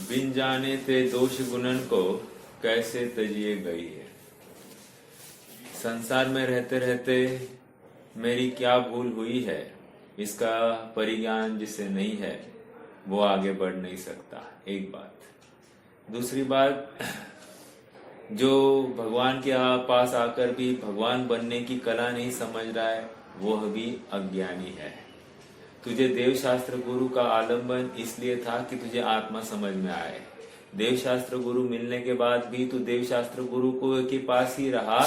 बिन जाने ते दोष गुणन को कैसे तजिए गई है। संसार में रहते रहते मेरी क्या भूल हुई है, इसका परिज्ञान जिसे नहीं है वो आगे बढ़ नहीं सकता। एक बात। दूसरी बात, जो भगवान के पास आकर भी भगवान बनने की कला नहीं समझ रहा है वह भी अज्ञानी है। तुझे देवशास्त्र गुरु का आलंबन इसलिए था कि तुझे आत्मा समझ में आए। देवशास्त्र गुरु मिलने के बाद भी तू देवशास्त्र गुरु को के पास ही रहा,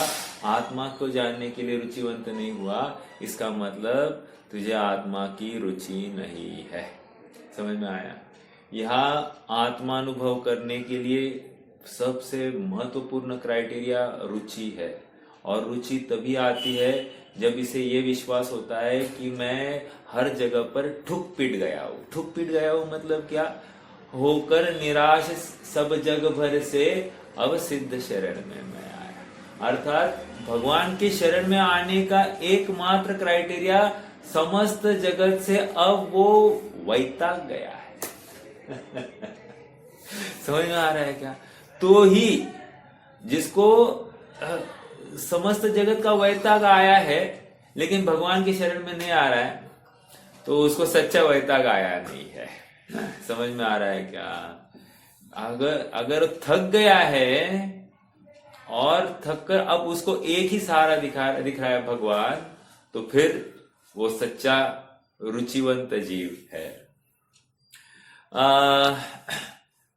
आत्मा को जानने के लिए रुचिवंत नहीं हुआ। इसका मतलब तुझे आत्मा की रुचि नहीं है। समझ में आया? यहाँ आत्मानुभव करने के लिए सबसे महत्वपूर्ण क्राइटेरिया रुचि है, और रुचि तभी आती है जब इसे ये विश्वास होता है कि मैं हर जगह पर ठुक पिट गया हूँ। ठुक पिट गया हूँ मतलब क्या? होकर निराश सब जग भर से अब सिद्ध शरण में मैं आया। अर्थात भगवान के शरण में आने का एकमात्र क्राइटेरिया समस्त जगत से अब वो वैताग गया है। समझ में आ रहा है क्या? तो ही जिसको समस्त जगत का वैताग आया है लेकिन भगवान के शरण में नहीं आ रहा है, तो उसको सच्चा वैताग आया नहीं है। समझ में आ रहा है क्या? अगर थक गया है और थक कर अब उसको एक ही सहारा दिख रहा है भगवान, तो फिर वो सच्चा रुचिवंत जीव है।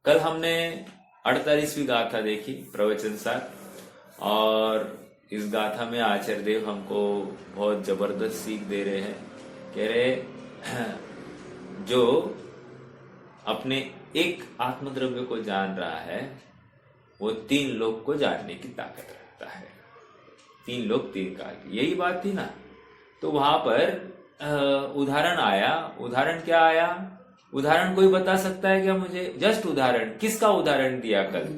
कल हमने 48वीं गाथा देखी प्रवचन सार, और इस गाथा में आचार्य देव हमको बहुत जबरदस्त सीख दे रहे हैं। कह रहे जो अपने एक आत्मद्रव्य को जान रहा है वो 3 लोक को जानने की ताकत रखता है। 3 लोक 3 काल, यही बात थी ना। तो वहां पर उदाहरण आया। उदाहरण क्या आया? उदाहरण कोई बता सकता है क्या मुझे? जस्ट उदाहरण। किसका उदाहरण दिया कल?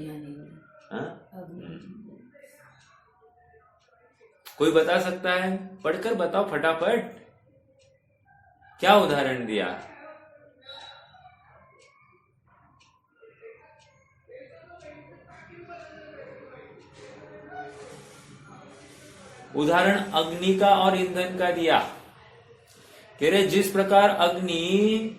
कोई बता सकता है? पढ़कर बताओ फटाफट। क्या उदाहरण दिया? उदाहरण अग्नि का और ईंधन का दिया। कह रहे जिस प्रकार अग्नि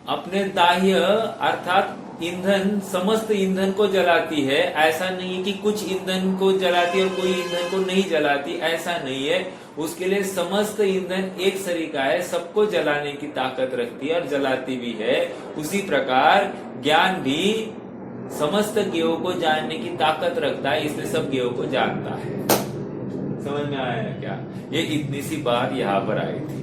अपने दाह्य अर्थात ईंधन समस्त ईंधन को जलाती है, ऐसा नहीं है कि कुछ ईंधन को जलाती है और कोई ईंधन को नहीं जलाती, ऐसा नहीं है। उसके लिए समस्त ईंधन एक सरीका है, सबको जलाने की ताकत रखती है और जलाती भी है। उसी प्रकार ज्ञान भी समस्त ज्ञों को जानने की ताकत रखता है, इसलिए सब ज्ञों को जानता है। समझ में आया है क्या? ये इतनी सी बात यहाँ पर आई थी।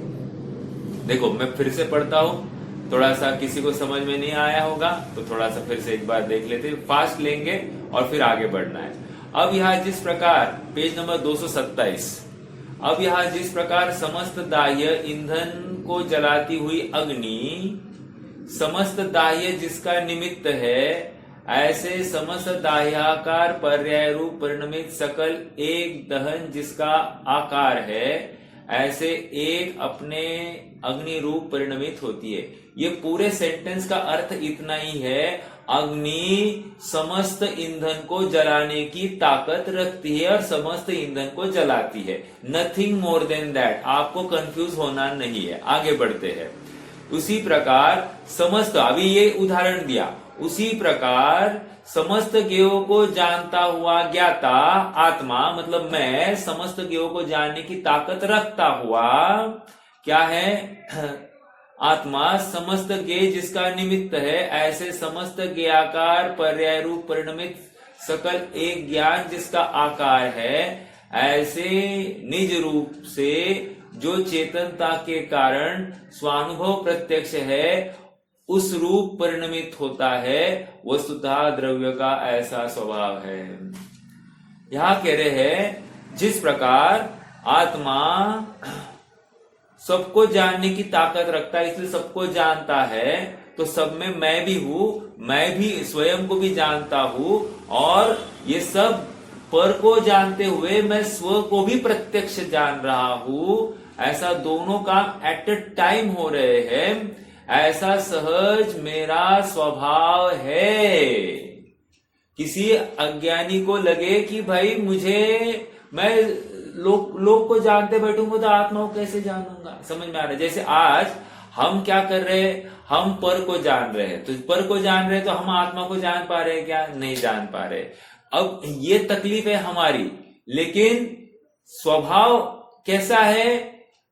देखो मैं फिर से पढ़ता हूँ, थोड़ा सा किसी को समझ में नहीं आया होगा तो थोड़ा सा फिर से एक बार देख लेते, फास्ट लेंगे और फिर आगे बढ़ना है। अब यहाँ जिस प्रकार पेज नंबर 227, अब यहाँ जिस प्रकार समस्त दाह्य ईंधन को जलाती हुई अग्नि समस्त दाह्य जिसका निमित्त है, ऐसे समस्त दाह्याकार पर्याय रूप परिणमित सकल एक दहन जिसका आकार है, ऐसे एक अपने अग्नि रूप परिणमित होती है। ये पूरे सेंटेंस का अर्थ इतना ही है, अग्नि समस्त ईंधन को जलाने की ताकत रखती है और समस्त ईंधन को जलाती है। Nothing more than that. आपको कंफ्यूज होना नहीं है। आगे बढ़ते हैं। उसी प्रकार समस्त, अभी ये उदाहरण दिया, उसी प्रकार समस्त ज्ञों को जानता हुआ ज्ञाता आत्मा मतलब मैं समस्त ज्ञों को जानने की ताकत रखता हुआ क्या है? आत्मा समस्त ज्ञ जिसका निमित्त है, ऐसे समस्त ज्ञाकार पर्याय रूप परिणमित सकल एक ज्ञान जिसका आकार है, ऐसे निज रूप से जो चेतनता के कारण स्वानुभव प्रत्यक्ष है उस रूप परिणमित होता है, वस्तुतः द्रव्य का ऐसा स्वभाव है। यहां कह रहे हैं जिस प्रकार आत्मा सबको जानने की ताकत रखता है, इसलिए सबको जानता है, तो सब में मैं भी हूं, मैं भी स्वयं को भी जानता हूं, और ये सब पर को जानते हुए मैं स्व को भी प्रत्यक्ष जान रहा हूं। ऐसा दोनों काम एट अ टाइम हो रहे हैं। ऐसा सहज मेरा स्वभाव है। किसी अज्ञानी को लगे कि भाई मैं लोग को जानते बैठूंगा तो आत्मा को कैसे जानूंगा। समझ में आ रहा है? जैसे आज हम क्या कर रहे हैं, हम पर को जान रहे हैं, तो पर को जान रहे हैं तो हम आत्मा को जान पा रहे हैं क्या? नहीं जान पा रहे। अब ये तकलीफ है हमारी, लेकिन स्वभाव कैसा है?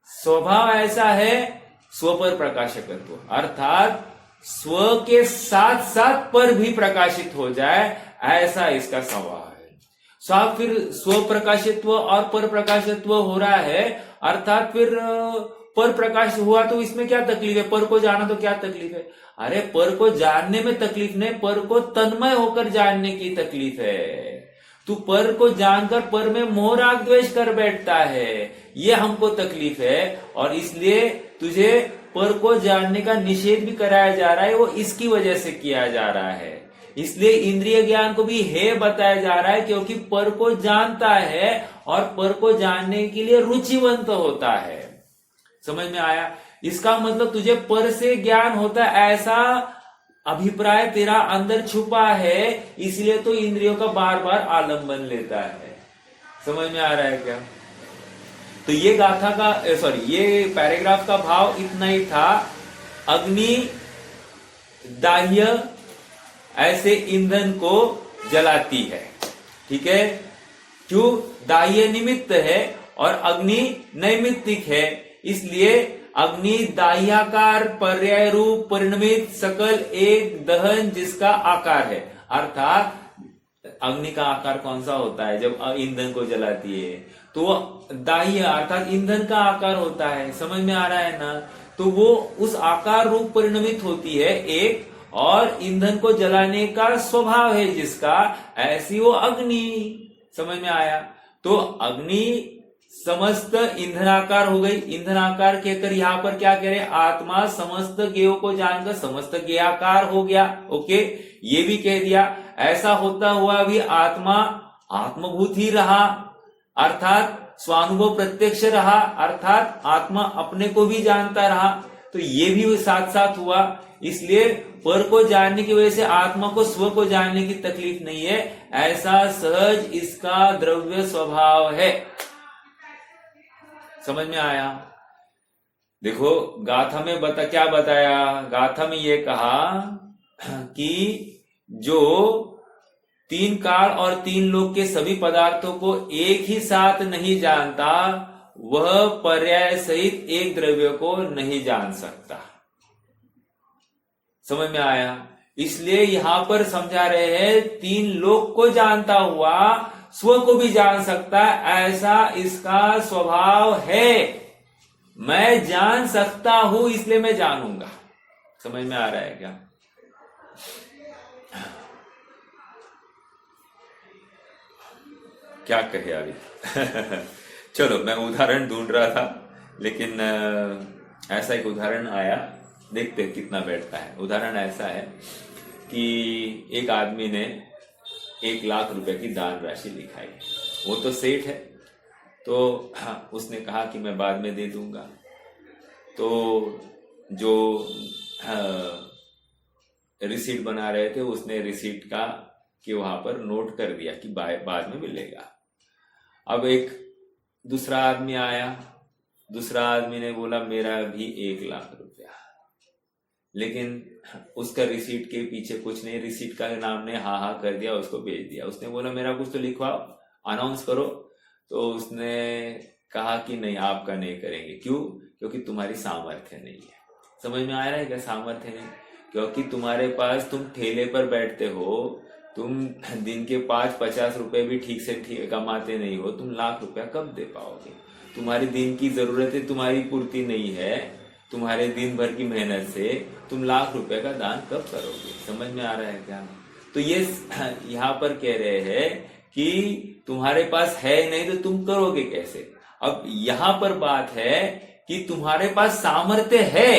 स्वभाव ऐसा है स्व पर प्रकाशकत्व, अर्थात स्व के साथ साथ पर भी प्रकाशित हो जाए, ऐसा इसका स्वभाव है। साफ फिर स्व प्रकाशित्व और पर प्रकाशित्व हो रहा है, अर्थात फिर पर प्रकाश हुआ तो इसमें क्या तकलीफ है? पर को जाना तो क्या तकलीफ है? अरे पर को जानने में तकलीफ नहीं, पर को तन्मय होकर जानने की तकलीफ है। तू पर को जानकर पर में मोह राग द्वेष कर बैठता है, ये हमको तकलीफ है। और इसलिए तुझे पर को जानने का निषेध भी कराया जा रहा है, वो इसकी वजह से किया जा रहा है। इसलिए इंद्रिय ज्ञान को भी हे बताया जा रहा है, क्योंकि पर को जानता है और पर को जानने के लिए रुचिवंत होता है। समझ में आया? इसका मतलब तुझे पर से ज्ञान होता है, ऐसा अभिप्राय तेरा अंदर छुपा है, इसलिए तो इंद्रियों का बार बार आलंबन लेता है। समझ में आ रहा है क्या? तो ये गाथा का ये पैराग्राफ का भाव इतना ही था। अग्नि दाह्य ऐसे ईंधन को जलाती है, ठीक है? क्यों? दाह्य निमित्त है और अग्नि नैमित्तिक है, इसलिए अग्नि दाह्याकार पर्याय रूप परिणमित सकल एक दहन जिसका आकार है। अर्थात अग्नि का आकार कौन सा होता है? जब ईंधन को जलाती है तो दाह्य अर्थात ईंधन का आकार होता है। समझ में आ रहा है ना? तो वो उस आकार रूप परिणमित होती है एक, और ईंधन को जलाने का स्वभाव है जिसका, ऐसी वो अग्नि। समझ में आया? तो अग्नि समस्त ईंधनाकार हो गई। ईंधनाकार कहकर यहां पर क्या कह रहे? आत्मा समस्त ज्ञेयों को जानकर समस्त ज्ञेयाकार हो गया। ओके, ये भी कह दिया। ऐसा होता हुआ भी आत्मा आत्मभूत ही रहा, अर्थात स्वानुभव प्रत्यक्ष रहा, अर्थात आत्मा अपने को भी जानता रहा। तो ये भी साथ साथ हुआ। इसलिए पर को जानने की वजह से आत्मा को स्व को जानने की तकलीफ नहीं है, ऐसा सहज इसका द्रव्य स्वभाव है। समझ में आया? देखो गाथा में क्या बताया? गाथा में ये कहा कि जो तीन काल और तीन लोक के सभी पदार्थों को एक ही साथ नहीं जानता, वह पर्याय सहित एक द्रव्य को नहीं जान सकता। समझ में आया? इसलिए यहां पर समझा रहे हैं तीन लोक को जानता हुआ स्व को भी जान सकता है, ऐसा इसका स्वभाव है। मैं जान सकता हूं इसलिए मैं जानूंगा। समझ में आ रहा है क्या? क्या कहे अभी? चलो, मैं उदाहरण ढूंढ रहा था, लेकिन ऐसा एक उदाहरण आया, देखते हैं कितना बैठता है। उदाहरण ऐसा है कि एक आदमी ने 1 लाख रुपए की दान राशि लिखाई। वो तो सेठ है, तो उसने कहा कि मैं बाद में दे दूंगा। तो जो रिसीट बना रहे थे, उसने रिसीट का कि वहां पर नोट कर दिया कि बाद में मिलेगा। अब एक दूसरा आदमी आया, दूसरा आदमी ने बोला मेरा भी 1 लाख रुपया, लेकिन उसका रिसीट के पीछे कुछ नहीं, रिसीट का नाम ने हाँ कर दिया, उसको भेज दिया। उसने बोला मेरा कुछ तो लिखवाओ, अनाउंस करो। तो उसने कहा कि नहीं, आपका नहीं करेंगे। क्यों? क्योंकि तुम्हारी सामर्थ्य नहीं है। समझ में आ रहा है क्या? सामर्थ्य नहीं, क्योंकि तुम्हारे पास, तुम ठेले पर बैठते हो, तुम दिन के 5-50 रुपए भी ठीक से कमाते नहीं हो, तुम लाख रुपया कब दे पाओगे? तुम्हारी दिन की जरूरतें तुम्हारी पूर्ति नहीं है, तुम्हारे दिन भर की मेहनत से तुम लाख रुपए का दान कब करोगे? समझ में आ रहा है क्या? तो ये यहाँ पर कह रहे हैं कि तुम्हारे पास है नहीं तो तुम करोगे कैसे? अब यहाँ पर बात है कि तुम्हारे पास सामर्थ्य है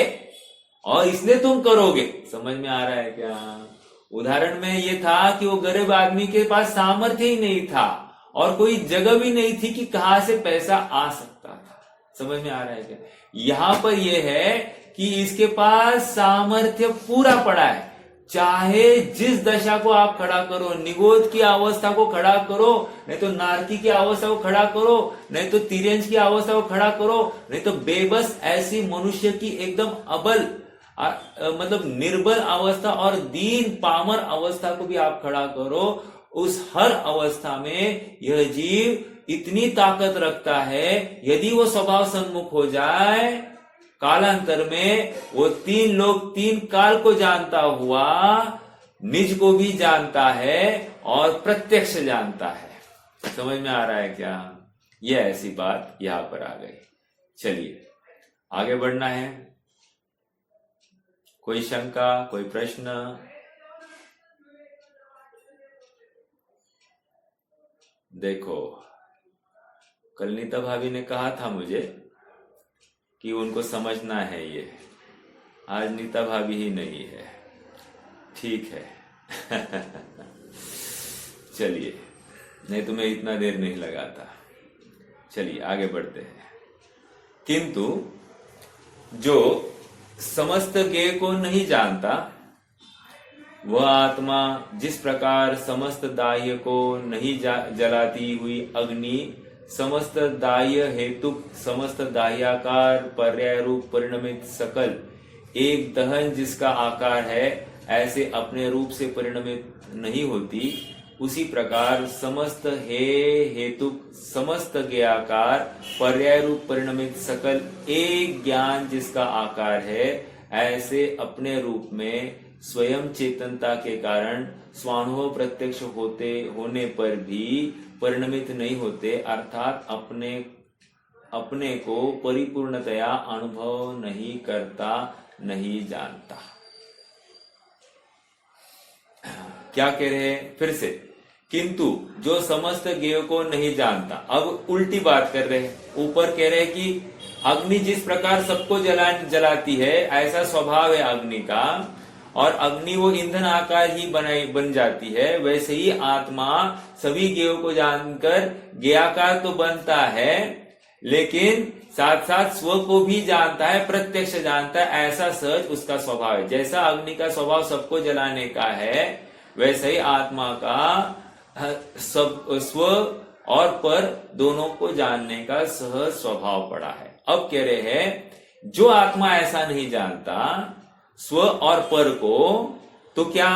और इसलिए तुम करोगे। समझ में आ रहा है क्या? उदाहरण में ये था कि वो गरीब आदमी के पास सामर्थ्य ही नहीं था और कोई जगह भी नहीं थी कि कहां से पैसा आ सकता था। समझ में आ रहा है क्या? यहां पर यह है कि इसके पास सामर्थ्य पूरा पड़ा है, चाहे जिस दशा को आप खड़ा करो, निगोद की अवस्था को खड़ा करो, नहीं तो नारकी की अवस्था को खड़ा करो, नहीं तो तिर्यंश की अवस्था को खड़ा करो, नहीं तो बेबस ऐसी मनुष्य की एकदम अबल मतलब निर्बल अवस्था और दीन पामर अवस्था को भी आप खड़ा करो, उस हर अवस्था में यह जीव इतनी ताकत रखता है, यदि वो स्वभाव सन्मुख हो जाए, कालांतर में वो तीन लोग तीन काल को जानता हुआ निज को भी जानता है और प्रत्यक्ष जानता है। समझ में आ रहा है क्या? ये ऐसी बात यहां पर आ गई। चलिए आगे बढ़ना है। कोई शंका, कोई प्रश्न? देखो, कल नीता भाभी ने कहा था मुझे कि उनको समझना है ये, आज नीता भाभी ही नहीं है। ठीक है चलिए, नहीं तो मैं इतना देर नहीं लगाता। चलिए आगे बढ़ते हैं। किंतु जो समस्त ज्ञेय को नहीं जानता, वह आत्मा जिस प्रकार समस्त दाह्य को नहीं जलाती हुई अग्नि, समस्त दाह्य हेतुक समस्त दाह्याकार पर्याय रूप परिणमित सकल एक दहन जिसका आकार है, ऐसे अपने रूप से परिणमित नहीं होती, उसी प्रकार समस्त हेतुक समस्त ज्ञाकार पर्याय रूप परिणमित सकल एक ज्ञान जिसका आकार है, ऐसे अपने रूप में स्वयं चेतनता के कारण स्वानुभव प्रत्यक्ष होने पर भी परिणमित नहीं होते, अर्थात अपने को परिपूर्णतया अनुभव नहीं करता, नहीं जानता। क्या कह रहे हैं फिर से? किंतु जो समस्त ज्ञेय को नहीं जानता, अब उल्टी बात कर रहे हैं। ऊपर कह रहे हैं कि अग्नि जिस प्रकार सबको जलाती है, ऐसा स्वभाव है अग्नि का, और अग्नि वो ईंधन आकार ही बन जाती है, वैसे ही आत्मा सभी ज्ञेयों को जानकर ज्ञेयाकार तो बनता है, लेकिन साथ साथ स्व को भी जानता है, प्रत्यक्ष जानता है। ऐसा सहज उसका स्वभाव है। जैसा अग्नि का स्वभाव सबको जलाने का है, वैसे ही आत्मा का सब स्व और पर दोनों को जानने का सहज स्वभाव पड़ा है। अब कह रहे हैं, जो आत्मा ऐसा नहीं जानता स्व और पर को, तो क्या?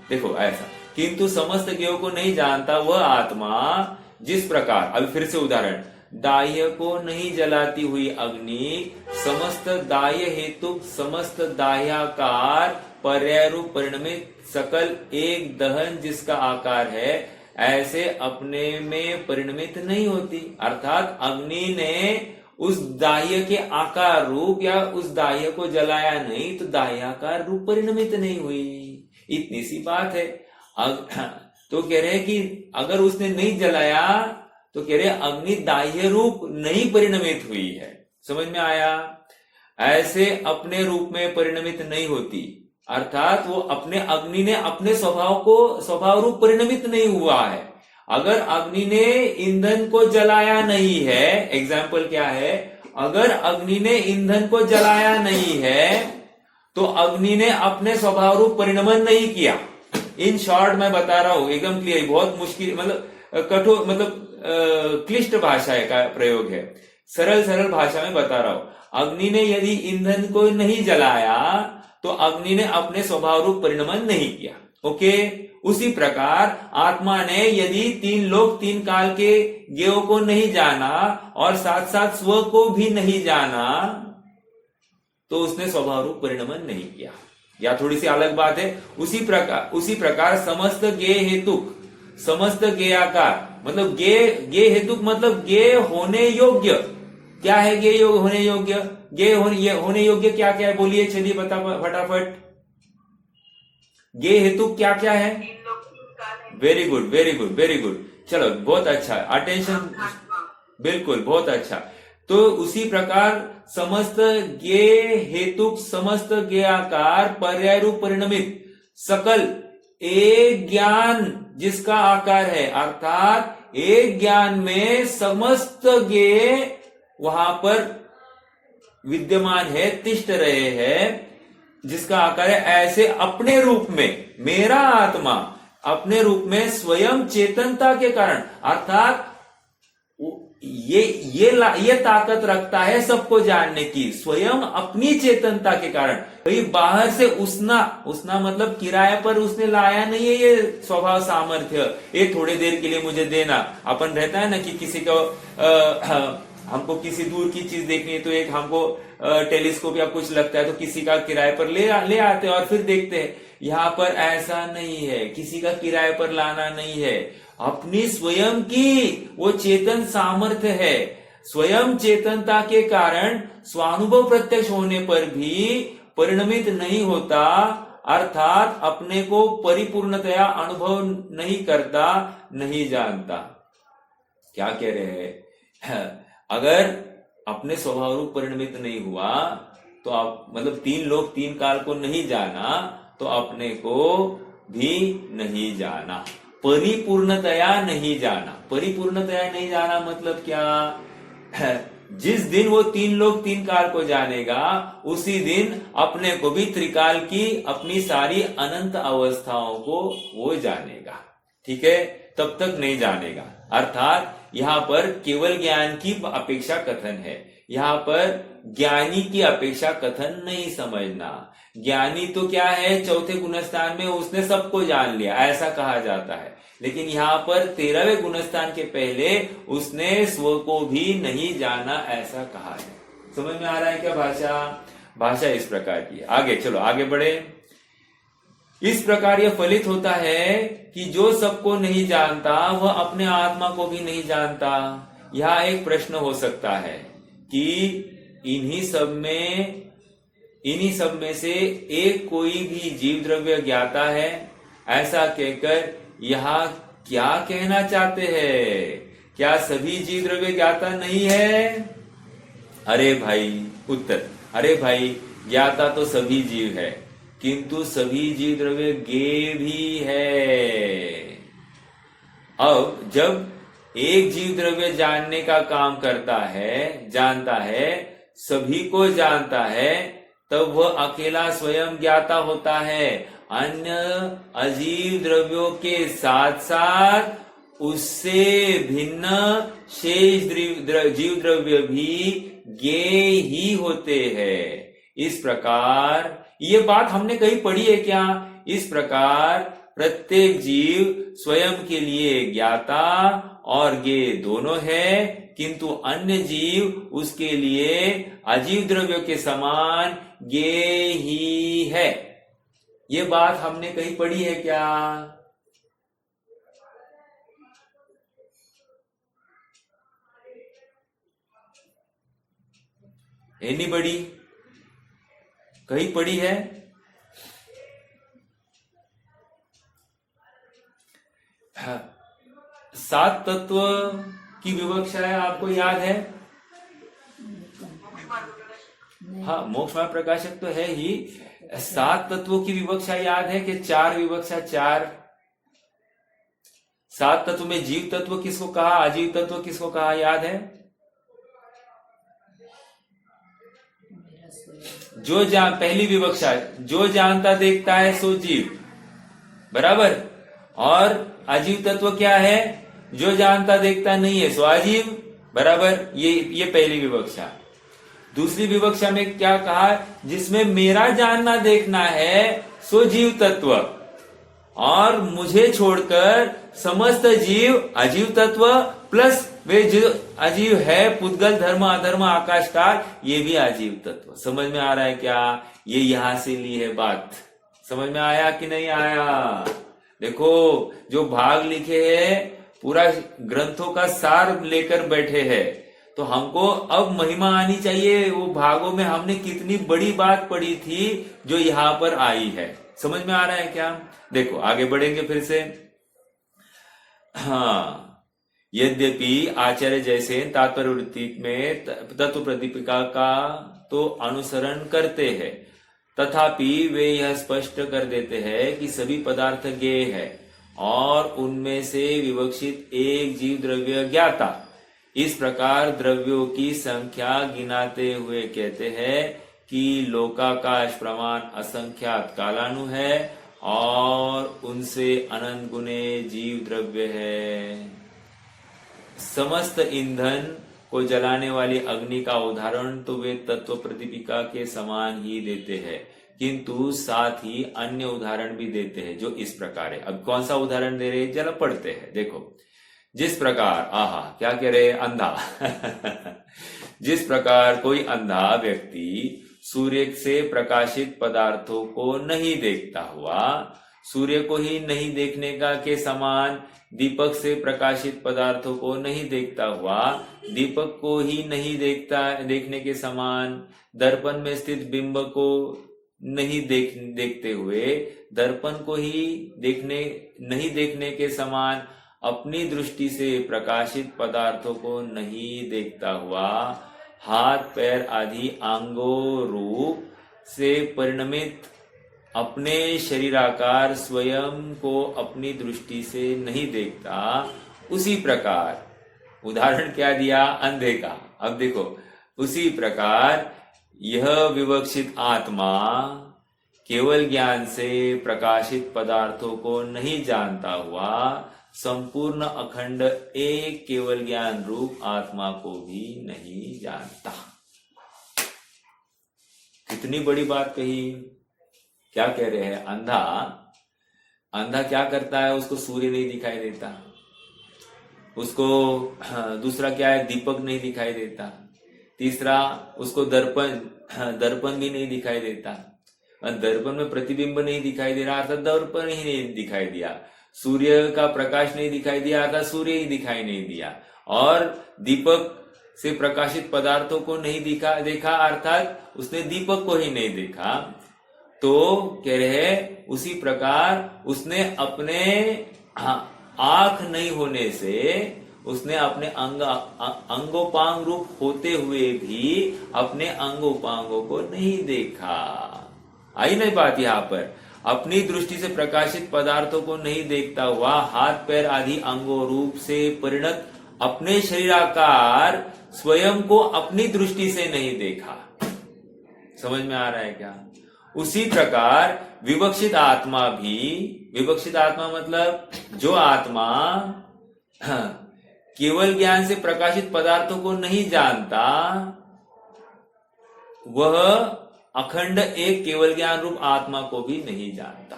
देखो ऐसा, किंतु समस्त ज्ञेयों को नहीं जानता वह आत्मा जिस प्रकार, अभी फिर से उदाहरण, दाह्य को नहीं जलाती हुई अग्नि समस्त दाह्य हेतु समस्त दाह्याकार पर्याय रूप परिणमित सकल एक दहन जिसका आकार है, ऐसे अपने में परिणमित नहीं होती। अर्थात अग्नि ने उस दाह्य के आकार रूप या उस दाह्य को जलाया नहीं, तो दाह्याकार रूप परिणमित नहीं हुई। इतनी सी बात है। तो कह रहे हैं कि अगर उसने नहीं जलाया, तो कह रहे अग्नि दाह्य रूप नहीं परिणमित हुई है। समझ में आया? ऐसे अपने रूप में परिणमित नहीं होती, अर्थात वो अपने अग्नि ने अपने स्वभाव रूप परिणमित नहीं हुआ है। अगर अग्नि ने ईंधन को जलाया नहीं है, एग्जाम्पल क्या है, अगर अग्नि ने ईंधन को जलाया नहीं है, तो अग्नि ने अपने स्वभाव रूप परिणमन नहीं किया। इन शॉर्ट मैं बता रहा हूं, एकदम क्लियर, बहुत मुश्किल, मतलब कठोर, मतलब क्लिष्ट भाषा का प्रयोग है। सरल भाषा में बता रहा हूं। अग्नि ने यदि ईंधन को नहीं जलाया, तो अग्नि ने अपने स्वभाव रूप परिणमन नहीं किया। ओके, उसी प्रकार आत्मा ने यदि तीन लोक तीन काल के ज्ञेयों को नहीं जाना और साथ साथ स्व को भी नहीं जाना, तो उसने स्वभाव रूप परिणमन नहीं किया। या थोड़ी सी अलग बात है। उसी प्रकार समस्त ज्ञेय हेतुक समस्त ज्ञेयाकार, मतलब ज्ञेय हेतुक मतलब ज्ञेय होने योग्य। क्या है ज्ञेय होने योग्य? ज्ञेय होने योग्य क्या क्या है? बोलिए, चलिए बता फटाफट। ज्ञेय हेतु क्या क्या है? Very good, very good, very good. चलो, बहुत अच्छा, अटेंशन, बिल्कुल, बहुत अच्छा। तो उसी प्रकार समस्त ज्ञेय हेतुक समस्त ज्ञेयाकार पर्याय रूप परिणमित सकल एक ज्ञान जिसका आकार है, अर्थात एक ज्ञान में समस्त ज्ञेय वहां पर विद्यमान है, तिष्ठ रहे हैं, जिसका आकार है ऐसे अपने रूप में, मेरा आत्मा अपने रूप में स्वयं चेतनता के कारण, अर्थात ये ताकत रखता है सबको जानने की, स्वयं अपनी चेतनता के कारण। कहीं बाहर से उसना मतलब किराए पर उसने लाया नहीं है ये स्वभाव सामर्थ्य, ये थोड़ी देर के लिए मुझे देना। अपन रहता है ना कि किसी को हमको किसी दूर की चीज देखनी है, तो एक हमको टेलीस्कोप या कुछ लगता है तो किसी का किराए पर ले आते हैं और फिर देखते हैं। यहाँ पर ऐसा नहीं है, किसी का किराए पर लाना नहीं है, अपनी स्वयं की वो चेतन सामर्थ्य है। स्वयं चेतनता के कारण स्वानुभव प्रत्यक्ष होने पर भी परिणमित नहीं होता, अर्थात अपने को परिपूर्णतया अनुभव नहीं करता, नहीं जानता। क्या कह रहे हैं? अगर अपने स्वभाव रूप परिणमित नहीं हुआ तो आप मतलब 3 लोक 3 काल को नहीं जाना, तो अपने को भी नहीं जाना, परिपूर्णतया नहीं जाना। परिपूर्णतया नहीं जाना मतलब क्या? जिस दिन वो 3 लोक 3 काल को जानेगा, उसी दिन अपने को भी त्रिकाल की अपनी सारी अनंत अवस्थाओं को वो जानेगा। ठीक है, तब तक नहीं जानेगा। अर्थात यहाँ पर केवल ज्ञान की अपेक्षा कथन है, यहाँ पर ज्ञानी की अपेक्षा कथन नहीं समझना। ज्ञानी तो क्या है, चौथे गुणस्थान में उसने सबको जान लिया, ऐसा कहा जाता है। लेकिन यहाँ पर 13वें गुणस्थान के पहले उसने स्व को भी नहीं जाना, ऐसा कहा है। समझ में आ रहा है क्या? भाषा इस प्रकार की। आगे चलो, आगे बढ़े। इस प्रकार यह फलित होता है कि जो सबको नहीं जानता वह अपने आत्मा को भी नहीं जानता। यह एक प्रश्न हो सकता है कि इन्हीं सब में से एक कोई भी जीव द्रव्य ज्ञाता है, ऐसा कहकर यहाँ क्या कहना चाहते हैं? क्या सभी जीव द्रव्य ज्ञाता नहीं है? अरे भाई, उत्तर, अरे भाई, ज्ञाता तो सभी जीव है, किंतु सभी जीव द्रव्य ज्ञेय भी है। अब जब एक जीव द्रव्य जानने का काम करता है, जानता है, सभी को जानता है, तब वह अकेला स्वयं ज्ञाता होता है। अन्य अजीव द्रव्यों के साथ साथ उससे भिन्न शेष जीव द्रव्य भी ज्ञेय ही होते हैं। इस प्रकार, ये बात हमने कहीं पढ़ी है क्या? इस प्रकार प्रत्येक जीव स्वयं के लिए ज्ञाता और ज्ञेय दोनों है, किंतु अन्य जीव उसके लिए अजीव द्रव्यों के समान ज्ञेय ही है। ये बात हमने कहीं पढ़ी है क्या? एनीबॉडी कहीं पढ़ी है? सात तत्व की विवक्षा है, आपको याद है? हाँ, मोक्ष में प्रकाशक तो है ही। 7 तत्वों की विवक्षा याद है कि 4 विवक्षा 4। 7 तत्व में जीव तत्व किसको कहा, अजीव तत्व किसको कहा, याद है? पहली विवक्षा, जो जानता देखता है सो जीव, बराबर। और अजीव तत्व क्या है? जो जानता देखता नहीं है सो अजीव, बराबर। ये पहली विवक्षा। दूसरी विवक्षा में क्या कहा? जिसमें मेरा जानना देखना है सो जीव तत्व, और मुझे छोड़कर समस्त जीव अजीव तत्व, प्लस वे जो अजीव है, पुद्गल, धर्म, अधर्म, आकाश काल, ये भी अजीव तत्व। समझ में आ रहा है क्या? ये यहां से ली है बात। समझ में आया कि नहीं आया? देखो, जो भाग लिखे हैं पूरा ग्रंथों का सार लेकर बैठे हैं, तो हमको अब महिमा आनी चाहिए। वो भागों में हमने कितनी बड़ी बात पढ़ी थी जो यहाँ पर आई है। समझ में आ रहा है क्या? देखो, आगे बढ़ेंगे फिर से। हाँ, यद्यपि आचार्य जैसे तात्पर्य वृत्ति में तत्व प्रतिपिका का तो अनुसरण करते हैं, तथापि वे यह स्पष्ट कर देते हैं कि सभी पदार्थ ज्ञेय है और उनमें से विवक्षित एक जीव द्रव्य ज्ञाता। इस प्रकार द्रव्यों की संख्या गिनाते हुए कहते हैं कि लोकाकाश प्रमाण असंख्यात कालानु है और उनसे अनंत गुणे जीव द्रव्य है। समस्त ईंधन को जलाने वाली अग्नि का उदाहरण तो वे तत्व प्रतिपिका के समान ही देते हैं, किंतु साथ ही अन्य उदाहरण भी देते हैं जो इस प्रकार है। अब कौन सा उदाहरण दे रहे हैं, जरा पढ़ते हैं। देखो, जिस प्रकार, आहा क्या कह रहे हैं, अंधा जिस प्रकार कोई अंधा व्यक्ति सूर्य से प्रकाशित पदार्थों को नहीं देखता हुआ सूर्य को ही नहीं देखने का के समान दीपक से प्रकाशित पदार्थों को नहीं देखता हुआ दीपक को ही नहीं देखने के समान दर्पण में स्थित बिंब को नहीं देखते हुए दर्पण को ही नहीं देखने के समान अपनी दृष्टि से प्रकाशित पदार्थों को नहीं देखता हुआ हाथ पैर आदि अंगों रूप से परिणमित अपने शरीराकार स्वयं को अपनी दृष्टि से नहीं देखता, उसी प्रकार उदाहरण क्या दिया, अंधे का। अब देखो, उसी प्रकार यह विवक्षित आत्मा केवल ज्ञान से प्रकाशित पदार्थों को नहीं जानता हुआ संपूर्ण अखंड एक केवल ज्ञान रूप आत्मा को भी नहीं जानता। कितनी बड़ी बात कही। क्या कह रहे हैं, अंधा क्या करता है, उसको सूर्य नहीं दिखाई देता, उसको दूसरा क्या है, दीपक नहीं दिखाई देता, तीसरा उसको दर्पण भी नहीं दिखाई देता, दर्पण में प्रतिबिंब नहीं दिखाई दे रहा अर्थात दर्पण ही नहीं दिखाई दिया, सूर्य का प्रकाश नहीं दिखाई दिया अर्थात सूर्य ही दिखाई नहीं दिया, और दीपक से प्रकाशित पदार्थों को नहीं देखा अर्थात उसने दीपक को ही नहीं देखा। तो कह रहे हैं उसी प्रकार उसने अपने आंख नहीं होने से उसने अपने अंगोपांग रूप होते हुए भी अपने अंगोपांगों को नहीं देखा। आई नहीं बात यहाँ पर, अपनी दृष्टि से प्रकाशित पदार्थों को नहीं देखता हुआ हाथ पैर आदि अंगों रूप से परिणत अपने शरीराकार स्वयं को अपनी दृष्टि से नहीं देखा। समझ में आ रहा है क्या? उसी प्रकार विवक्षित आत्मा मतलब जो आत्मा केवल ज्ञान से प्रकाशित पदार्थों को नहीं जानता, वह अखंड एक केवल ज्ञान रूप आत्मा को भी नहीं जानता।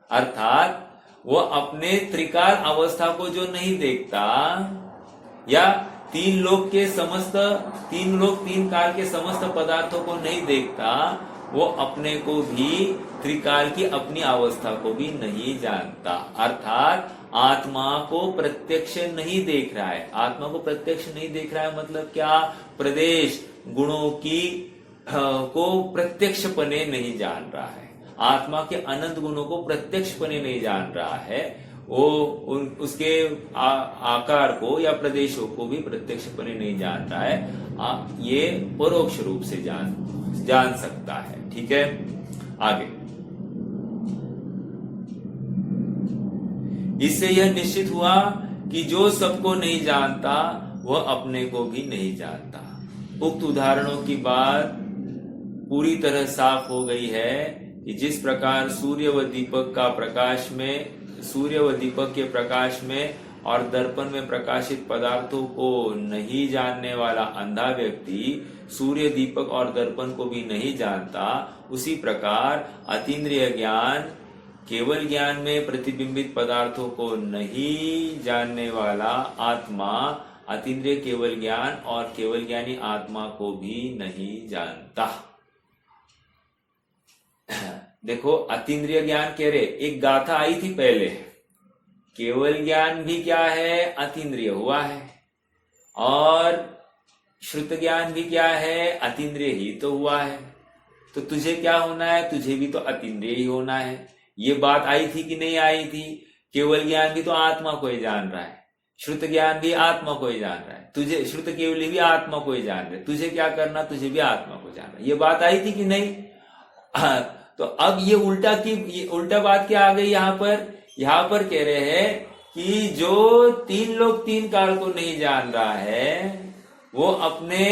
अर्थात वह अपने त्रिकाल अवस्था को जो नहीं देखता, या तीन काल के समस्त पदार्थों को नहीं देखता, वो अपने को भी त्रिकाल की अपनी अवस्था को भी नहीं जानता। अर्थात आत्मा को प्रत्यक्ष नहीं देख रहा है। आत्मा को प्रत्यक्ष नहीं देख रहा है मतलब क्या? प्रदेश गुणों की को प्रत्यक्षपने नहीं जान रहा है। आत्मा के अनंत गुणों को प्रत्यक्षपने नहीं जान रहा है। वो उसके आकार को या प्रदेशों को भी प्रत्यक्षपने नहीं जान रहा है। ये परोक्ष रूप से जान सकता है। ठीक है, आगे इससे यह निश्चित हुआ कि जो सबको नहीं जानता वह अपने को भी नहीं जानता। उक्त उदाहरणों की बात पूरी तरह साफ हो गई है कि जिस प्रकार सूर्य व दीपक के प्रकाश में और दर्पण में प्रकाशित पदार्थों को नहीं जानने वाला अंधा व्यक्ति सूर्य, दीपक और दर्पण को भी नहीं जानता, उसी प्रकार अतीन्द्रिय ज्ञान केवल ज्ञान में प्रतिबिंबित पदार्थों को नहीं जानने वाला आत्मा अतीन्द्रिय केवल ज्ञान और केवल ज्ञानी आत्मा को भी नहीं जानता। देखो, अतीन्द्रिय ज्ञान कह रहे, एक गाथा आई थी पहले, केवल ज्ञान भी क्या है? अतीन्द्रिय हुआ है, और श्रुत ज्ञान भी क्या है? अतीन्द्रिय ही तो हुआ है। तो तुझे क्या होना है? तुझे भी तो अतीन्द्रिय ही होना है। ये बात आई थी कि नहीं आई थी? केवल ज्ञान भी तो आत्मा को ही जान रहा है, श्रुत ज्ञान भी आत्मा को ही जान रहा है, तुझे श्रुत केवल भी आत्मा को ही जान रहे, तुझे क्या करना? तुझे भी आत्मा को जान रहा है। ये बात आई थी कि नहीं? तो अब ये उल्टा बात क्या आ गई यहाँ पर कह रहे हैं कि जो तीन लोक तीन काल को नहीं जान रहा है वो अपने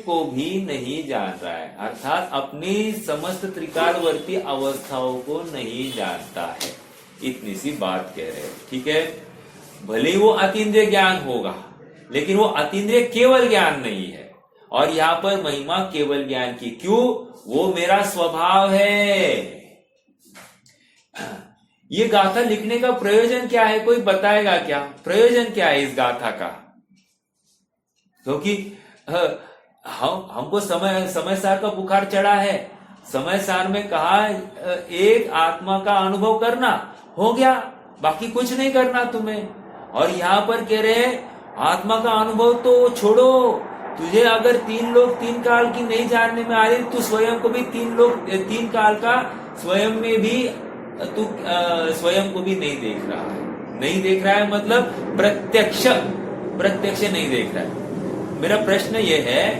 को भी नहीं जान रहा है, अर्थात अपनी समस्त त्रिकालवर्ती अवस्थाओं को नहीं जानता है। इतनी सी बात कह रहे हैं, ठीक है। भले ही वो अतीन्द्रिय ज्ञान होगा, लेकिन वो अतीन्द्रिय केवल ज्ञान नहीं है। और यहां पर महिमा केवल ज्ञान की, क्यों? वो मेरा स्वभाव है। ये गाथा लिखने का प्रयोजन क्या है, कोई बताएगा क्या? प्रयोजन क्या है इस गाथा का? क्योंकि हमको समय सार का बुखार चढ़ा है। समय सार में कहा एक आत्मा का अनुभव करना, हो गया, बाकी कुछ नहीं करना तुम्हें। और यहां पर कह रहे आत्मा का अनुभव तो छोड़ो, तुझे अगर तीन लोक तीन काल की नहीं जानने में आ रही, तू स्वयं को भी तीन लोक तीन काल का स्वयं में भी तू स्वयं को भी नहीं देख रहा है। नहीं देख रहा है मतलब प्रत्यक्ष नहीं देख रहा है। मेरा प्रश्न यह है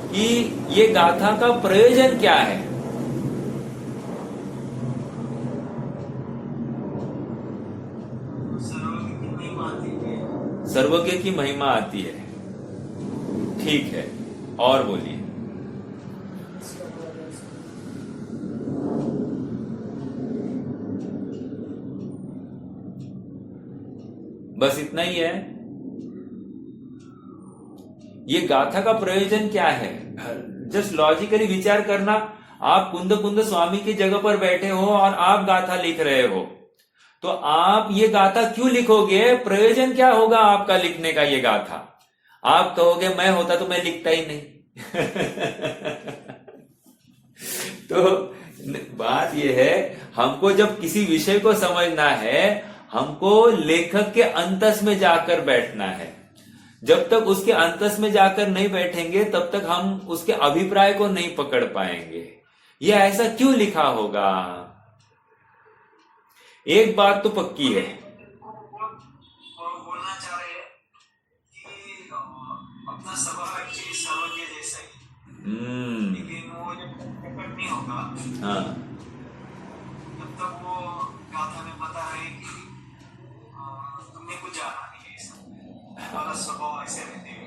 कि ये गाथा का प्रयोजन क्या है? सर्वज्ञ की महिमा आती है, ठीक है। और बोलिए। बस इतना ही है। ये गाथा का प्रयोजन क्या है? जस्ट लॉजिकली विचार करना। आप कुंद स्वामी की जगह पर बैठे हो और आप गाथा लिख रहे हो, तो आप ये गाथा क्यों लिखोगे? प्रयोजन क्या होगा आपका लिखने का ये गाथा? आप कहोगे मैं होता तो मैं लिखता ही नहीं। तो बात ये है, हमको जब किसी विषय को समझना है, हमको लेखक के अंतस में जाकर बैठना है। जब तक उसके अंतस में जाकर नहीं बैठेंगे, तब तक हम उसके अभिप्राय को नहीं पकड़ पाएंगे। ये ऐसा क्यों लिखा होगा? एक बात तो पक्की है, बोलना चाह रहे हैं कि अपना स्वभाव एक्चुअली सर्वज्ञ जैसा ही, लेकिन वो जब प्रकट नहीं होगा, हाँ, तब तक वो गाथा में बता रहे कि तुमने कुछ जाना नहीं है, हमारा स्वभाव ऐसे रहते हैं।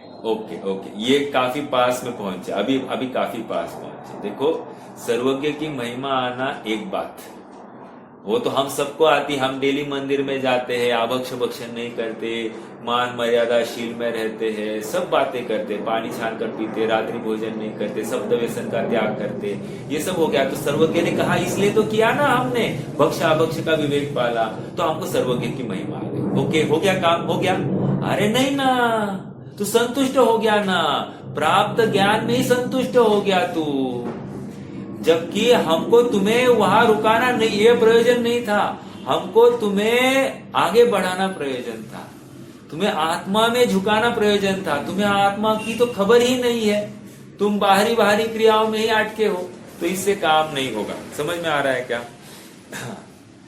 ओके, ये काफी पास में पहुंचे, अभी काफी पास पहुंचे। देखो, सर्वज्ञ की महिमा आना एक बात, वो तो हम सबको आती। हम डेली मंदिर में जाते हैं, आभक्ष भक्षण नहीं करते, मान मर्यादा शील में रहते हैं, सब बातें करते, पानी छान कर पीते, रात्रि भोजन नहीं करते, शब्द व्यसन का त्याग करते, ये सब हो गया। तो सर्वज्ञ ने कहा इसलिए तो किया ना हमने, भक्ष आभक्ष का विवेक पाला, तो हमको सर्वज्ञ की महिमा आ गई। ओके, हो गया काम, हो गया। अरे नहीं ना, तू संतुष्ट हो गया ना, प्राप्त ज्ञान में ही संतुष्ट हो गया तू। जबकि हमको तुम्हें वहां रुकाना नहीं, ये प्रयोजन नहीं था। हमको तुम्हें आगे बढ़ाना प्रयोजन था, तुम्हें आत्मा में झुकाना प्रयोजन था। तुम्हें आत्मा की तो खबर ही नहीं है, तुम बाहरी क्रियाओं में ही अटके हो, तो इससे काम नहीं होगा। समझ में आ रहा है क्या?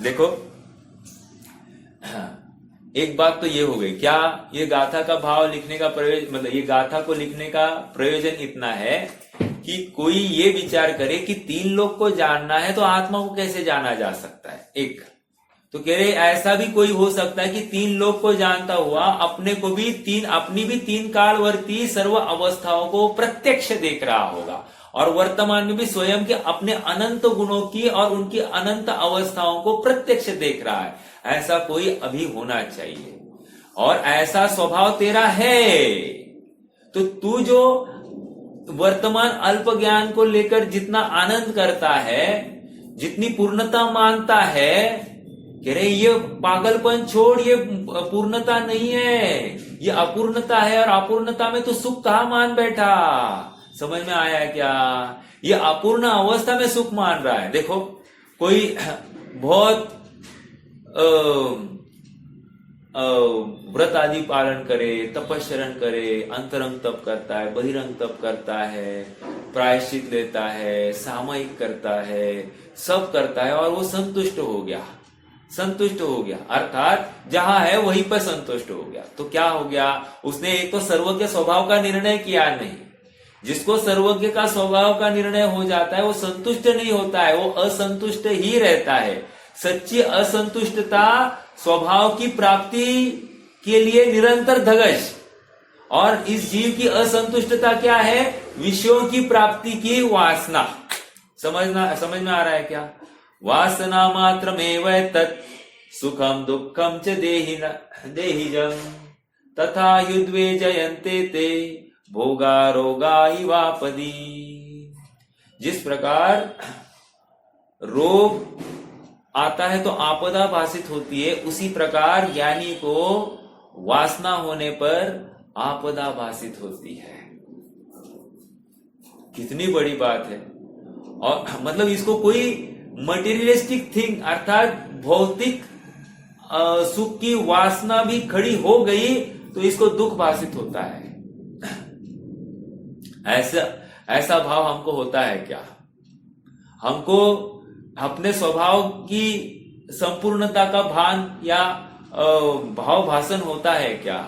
देखो, एक बात तो ये हो गई, क्या ये गाथा का भाव लिखने का प्रयोजन, मतलब ये गाथा को लिखने का प्रयोजन इतना है कि कोई ये विचार करे कि तीन लोग को जानना है तो आत्मा को कैसे जाना जा सकता है। एक तो कह रहे ऐसा भी कोई हो सकता है कि तीन लोग को जानता हुआ अपने को भी अपनी भी तीन कालवर्ती सर्व अवस्थाओं को प्रत्यक्ष देख रहा होगा, और वर्तमान में भी स्वयं के अपने अनंत गुणों की और उनकी अनंत अवस्थाओं को प्रत्यक्ष देख रहा है। ऐसा कोई अभी होना चाहिए, और ऐसा स्वभाव तेरा है। तो तू जो वर्तमान अल्प ज्ञान को लेकर जितना आनंद करता है, जितनी पूर्णता मानता है, कह रहे ये पागलपन छोड़, ये पूर्णता नहीं है, ये अपूर्णता है। और अपूर्णता में तो सुख कहाँ मान बैठा? समझ में आया क्या? ये अपूर्ण अवस्था में सुख मान रहा है। देखो, कोई बहुत व्रत आदि पालन करे, तपस्चरण करे, अंतरंग तप करता है, बहिरंग तप करता है, प्रायश्चित लेता है, सामयिक करता है, सब करता है, और वो संतुष्ट हो गया, अर्थात जहां है वहीं पर संतुष्ट हो गया। तो क्या हो गया? उसने एक तो सर्वज्ञ स्वभाव का निर्णय किया नहीं। जिसको सर्वज्ञ का स्वभाव का निर्णय हो जाता है वो संतुष्ट नहीं होता है, वो असंतुष्ट ही रहता है। सच्ची असंतुष्टता स्वभाव की प्राप्ति के लिए निरंतर धगश। और इस जीव की असंतुष्टता क्या है? विषयों की प्राप्ति की वासना। समझ में आ रहा है क्या? वासना मात्रमेव तत् सुखम दुखम च देहिजम तथा युद्वे जयन्ते ते भोगा रोगा इवापदी। जिस प्रकार रोग आता है तो आपदा भाषित होती है, उसी प्रकार ज्ञानी को वासना होने पर आपदा भाषित होती है। कितनी बड़ी बात है। और मतलब इसको कोई मटेरियलिस्टिक थिंग अर्थात भौतिक सुख की वासना भी खड़ी हो गई तो इसको दुख भाषित होता है। ऐसा भाव हमको होता है क्या? हमको अपने स्वभाव की संपूर्णता का भान या भाव भाषण होता है क्या?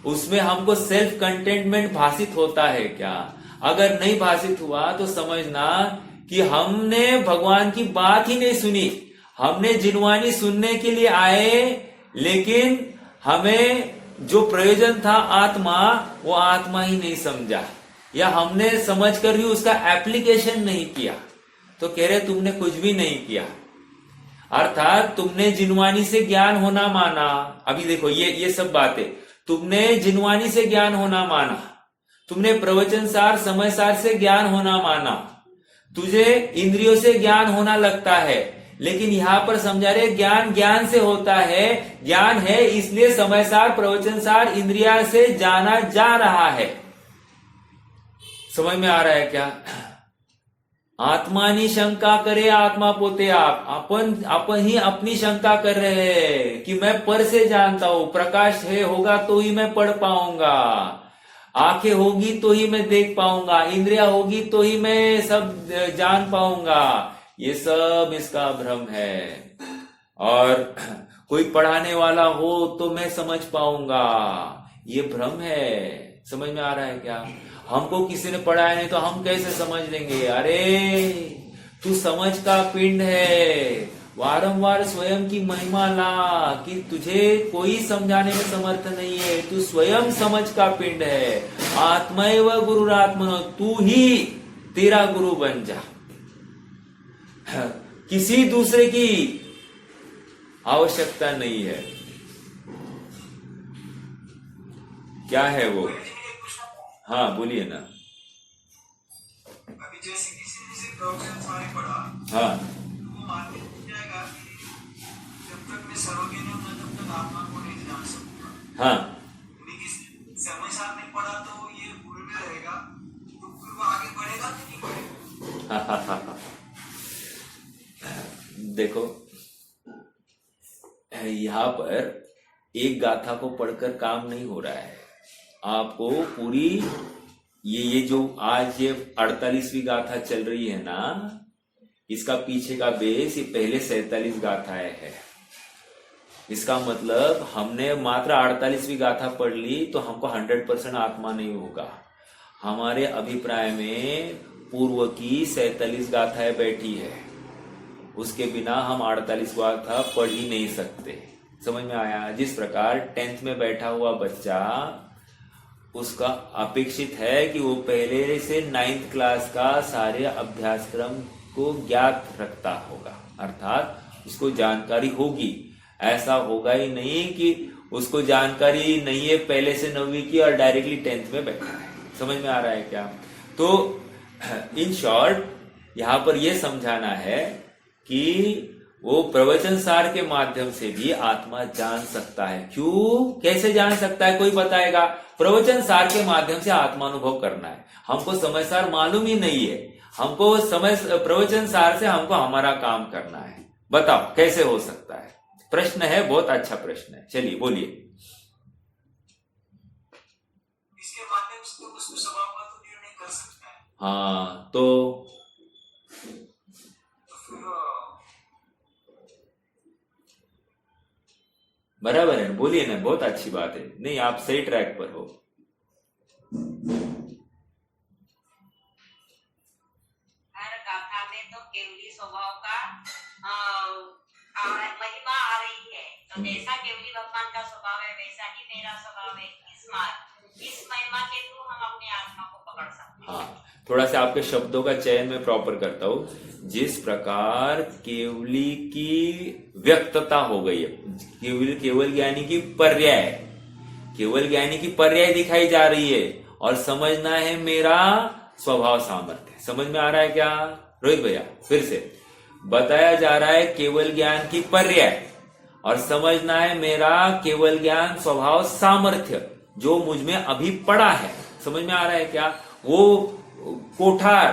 उसमें हमको सेल्फ कंटेनमेंट भाषित होता है क्या? अगर नहीं भाषित हुआ तो समझना कि हमने भगवान की बात ही नहीं सुनी। हमने जिनवानी सुनने के लिए आए, लेकिन हमें जो प्रयोजन था आत्मा, वो आत्मा ही नहीं समझा, या हमने समझ कर भी उसका एप्लीकेशन नहीं किया। तो कह रहे तुमने कुछ भी नहीं किया, अर्थात तुमने जिनवानी से ज्ञान होना माना। अभी देखो ये सब बातें, तुमने जिनवानी से ज्ञान होना माना, तुमने प्रवचन सार समय सार से ज्ञान होना माना, तुझे इंद्रियों से ज्ञान होना लगता है, लेकिन यहां पर समझा रहे ज्ञान ज्ञान से होता है। ज्ञान है इसलिए समय सार प्रवचन सार इंद्रिया से जाना जा रहा है। समझ में आ रहा है क्या? आत्मानी शंका करे आत्मा पोते आप, अपन ही अपनी शंका कर रहे हैं कि मैं पर से जानता हूं, प्रकाश है होगा तो ही मैं पढ़ पाऊंगा, आंखें होगी तो ही मैं देख पाऊंगा, इंद्रिया होगी तो ही मैं सब जान पाऊंगा। ये सब इसका भ्रम है। और कोई पढ़ाने वाला हो तो मैं समझ पाऊंगा, ये भ्रम है। समझ में आ रहा है क्या? हमको किसी ने पढ़ाया नहीं तो हम कैसे समझ लेंगे? अरे तू समझ का पिंड है, वारंवार स्वयं की महिमा ला कि तुझे कोई समझाने में समर्थ नहीं है, तू स्वयं समझ का पिंड है। आत्मैव गुरुरात्मनो, तू ही तेरा गुरु बन जा। किसी दूसरे की आवश्यकता नहीं है। क्या है वो? हाँ बोलिए ना। अभी जैसे किसी प्रवचन सारे पढ़ा, हाँ वो मानने जाएगा कि जब तक मैं सर्वज्ञ नहीं हूं तब तक आत्मा को नहीं जान सकूंगा। हाँ लेकिन समय साथ नहीं पढ़ा तो ये भूल में रहेगा, तो फिर वो आगे बढ़ेगा कि नहीं बढ़ेगा? देखो यहां पर एक गाथा को पढ़कर काम नहीं हो रहा है। आपको पूरी ये जो आज ये 48वीं गाथा चल रही है ना, इसका पीछे का बेस ये पहले 47 गाथाएं है। इसका मतलब हमने मात्र 48वीं गाथा पढ़ ली तो हमको 100% आत्मा नहीं होगा। हमारे अभिप्राय में पूर्व की 47 गाथाएं बैठी है, उसके बिना हम 48 गाथा पढ़ ही नहीं सकते। समझ में आया? जिस प्रकार 10th में बैठा हुआ बच्चा, उसका अपेक्षित है कि वो पहले से 9th क्लास का सारे अभ्यासक्रम को ज्ञात रखता होगा, अर्थात उसको जानकारी होगी। ऐसा होगा ही नहीं कि उसको जानकारी नहीं है पहले से 9वीं की और डायरेक्टली 10th में बैठा है। समझ में आ रहा है क्या? तो इन शॉर्ट यहां पर यह समझाना है कि वो प्रवचन सार के माध्यम से भी आत्मा जान सकता है। क्यों? कैसे जान सकता है? कोई बताएगा? प्रवचन सार के माध्यम से आत्मानुभव करना है। हमको समय सार मालूम ही नहीं है, हमको समय प्रवचन सार से हमको हमारा काम करना है। बताओ कैसे हो सकता है? प्रश्न है, बहुत अच्छा प्रश्न है। चलिए बोलिए। इसके माध्यम से तो उसको स्वभाव का तो निर्णय कर सकता है। हाँ तो बराबर है, बोलिए ना, बहुत अच्छी बात है। नहीं, आप सही ट्रैक पर हो। हर गाथा में तो केवली स्वभाव का महिमा आ रही है, तो जैसा केवली भगवान का स्वभाव है वैसा ही मेरा स्वभाव है। इस महिमा के थ्रू हम अपनी आत्मा को पकड़ सकते हैं। हाँ, थोड़ा सा आपके शब्दों का चयन मैं प्रॉपर करता हूं। जिस प्रकार केवली की व्यक्तता हो गई है, केवल ज्ञानी की पर्याय, केवल ज्ञानी की पर्याय दिखाई जा रही है, और समझना है मेरा स्वभाव सामर्थ्य। समझ में आ रहा है क्या रोहित भैया? फिर से बताया जा रहा है केवल ज्ञान की पर्याय, और समझना है मेरा केवल ज्ञान स्वभाव सामर्थ्य जो मुझ में अभी पड़ा है। समझ में आ रहा है क्या? वो कोठार,